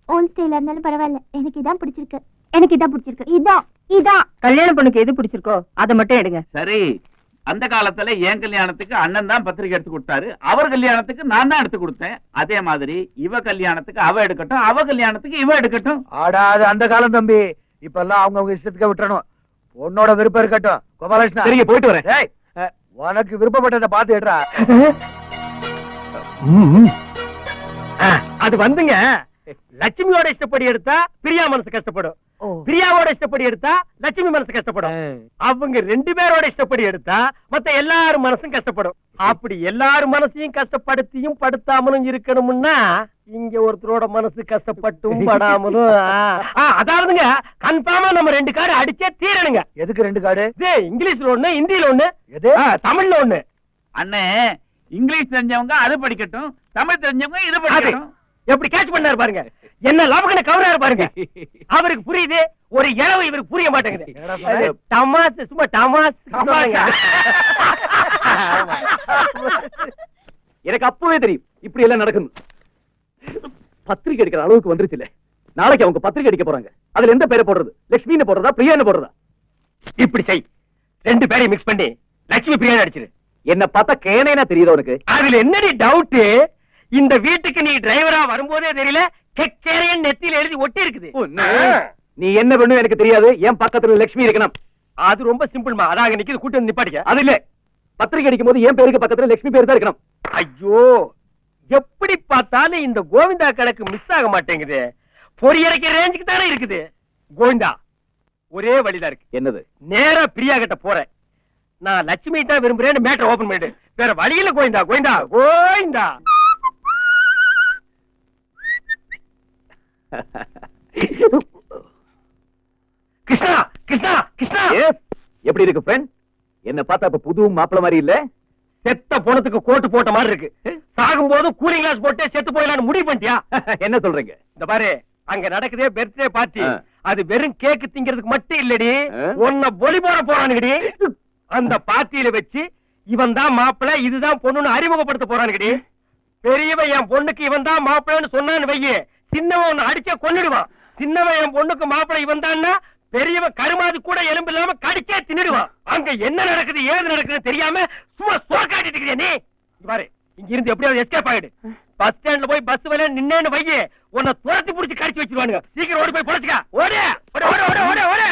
ஓல்ட் ஸ்டைலா இருந்தாலும் பரவாயில்ல, எனக்கு இதான் பிடிச்சிருக்கு. எனக்கு இதான் பிடிச்சிருக்கு. இதான்
கல்யாண பொண்ணுக்கு எது பிடிச்சிருக்கோ அதை மட்டும் எடுங்க.
சரி, அந்த காலத்துல என் கல்யாணத்துக்கு அண்ணன் தான் பத்திரிக்கை எடுத்து கொடுத்தாரு. அவர் கல்யாணத்துக்கு நான் தான் எடுத்து கொடுத்தேன். அதே மாதிரி இவ கல்யாணத்துக்கு அவ எடுக்கட்டும், அவ கல்யாணத்துக்கு இவ எடுக்கட்டும்.
ஆடா, அது அந்த காலம் தம்பி. இப்ப எல்லாம் அவங்க இஷ்டத்துக்கு விட்டுறணும். பொண்ணோட விருப்பம் இருக்கட்டும். கோபாலகிருஷ்ணா,
சரிங்க, போயிட்டு வரேன்.
ஏய், உனக்கு விருப்பப்பட்டதை பார்த்து எடுறா.
அது வந்துங்க, லட்சுமியோட இஷ்டப்படி எடுத்தா பிரியா மனசு கஷ்டப்படும், பிரியாவோட இஷ்டப்படி எடுத்தா லட்சுமி மனசு கஷ்டப்படும். அவங்க 2 பேரோட இஷ்டப்படி எடுத்தா மத்த எல்லாரும் மனசும் கஷ்டப்படும். அப்படி எல்லாரும் மனசையும் கஷ்டப்படுத்தியும் படுத்தாமலும் இருக்கணும்னா இங்க ஒருத்தரோட மனசு கஷ்டப்பட்டும் படாமலும் அதாவதுங்க கன்ஃபார்மா நம்ம 2 கார்டு அடிச்சே தீரணுங்க.
எதுக்கு 2 கார்டு?
இங்கிலீஷ்ல ஒண்ணு, ஹிந்தியில ஒண்ணு,
எது?
தமிழ்ல ஒண்ணு.
அண்ணே, இங்கிலீஷ் தெரிஞ்சவங்க அது படிக்கட்டும், தமிழ் தெரிஞ்சவங்க இது படிக்கட்டும்.
எப்படி கேட்ச் பண்ணாரு பாருங்க, என்ன லவகன கவராரு பாருங்க. அவருக்கு புரியுது, ஒரு இளவு இவருக்கு புரிய மாட்டேங்குது.
என்னடா சொன்ன?
தமாஸ், சும்மா தமாஸ்.
எனக்கு அப்பவே தெரியும் இப்படி எல்லாம் நடக்கும். பத்திரிக்கை அடிக்கிற அளவுக்கு வந்துருச்சு இல்ல? நாளைக்கு அவங்க பத்திரிக்கை அடிக்க போறாங்க. அதுல எந்த பேரை போடுறது? லட்சுமின்னு போடுறதா, பிரியான்னு போடுறதா?
இப்படி செய், 2 பேரையும் மிக்ஸ் பண்ணி லட்சுமி பிரியாணி அடிச்சிரு.
என்ன பார்த்தா கேனேனா தெரியுதா உனக்கு?
அதுல என்னடி டவுட்? இந்த வீட்டுக்கு நீ டிரைவரா வரும்போதே தெரியல, கெக்கேரியன் நெத்தியில எழுதி ஒட்டி இருக்குது.
நீ என்ன பண்ணு எனக்கு தெரியாது. என் பக்கத்துல லட்சுமி இருக்கணும்.
அது ரொம்ப சிம்பிள்மா. அதாக நிக்கிது, கூட்டி வந்து நிப்பாட்டிக்க.
அது இல்ல, பத்திரிக்கை அடிக்கும் போது என் பேருக்கு பக்கத்துல லட்சுமி பேர் தான் இருக்கணும்.
ஐயோ, எப்படி பார்த்தாலும் இந்த கோவிந்தா கணக்கு மிஸ் ஆக மாட்டேங்குது. பொரியரைக்க ரேஞ்சுக்கு தானே இருக்குது. கோவிந்தா, ஒரே வழிதான் இருக்கு.
என்னது?
நேரா பிரியா கிட்ட போறேன். நான் லட்சுமி தான் விரும்புறேன்னு மேட்டர் ஓபன் பண்ணிடு. வேற வழியில கோயிந்தா கோயிந்தா கோயிந்தா. கிருஷ்ணா கிருஷ்ணா கிருஷ்ணா.
Yes. எப்படி இருக்கு ஃப்ரெண்ட்? என்ன பார்த்தா இப்ப புது மாப்பிள மாதிரி இல்ல?
செத்த போனதுக்கு கோட்டு போட்ட மாதிரி இருக்கு. சாகும்போது கூலிங் கிளாஸ் போட்டு செத்து போயிடலாம்னு முடிவு பண்ணிட்டியா?
என்ன சொல்றீங்க?
இந்த பாரு, அங்க நடக்குதே பர்த்டே பார்ட்டி.
ஆ.
அது வெறும் கேக் திங்கிறதுக்கு மட்டும் இல்லடி,
ஆ.
உன்னை பொலி போட போறானுங்கடி. அந்த பார்ட்டியில வச்சு இவன் தான் மாப்பிள்ளை, இதுதான் பொண்ணுன்னு அறிமுகப்படுத்த போறானுங்கடி. பெரியவன் என் பொண்ணுக்கு இவன் தான் மாப்பிள்ளைன்னு சொன்னான்னு வையே, சின்னவன் உன்னை அடிச்சே கொன்னுடுவான். சின்னவன் என் பொண்ணுக்கு மாப்பிள்ளை இவன் தான்னா பெரியவன் கருமாதி கூட எலும்பு இல்லாம கடிச்சே தின்னுடுவான். அங்க என்ன நடக்குது ஏது நடக்குதுன்னு தெரியாம சும்மா சோக்காட்டிட்டு இருக்கிறியா நீ? இங்க பாரு, இங்க இருந்து எப்படியாவது எஸ்கேப் ஆயிடு. பஸ் ஸ்டாண்ட்ல போய் பஸ் வேலை நின்னேன்னு வையே, உன்னை துரத்தி புடிச்சு கடிச்சு வச்சிருவானுங்க. சீக்கிரம் ஓடி போய் பொழைச்சுக்க. ஓடு ஓடு ஓடு ஓடு ஓடு ஓடு.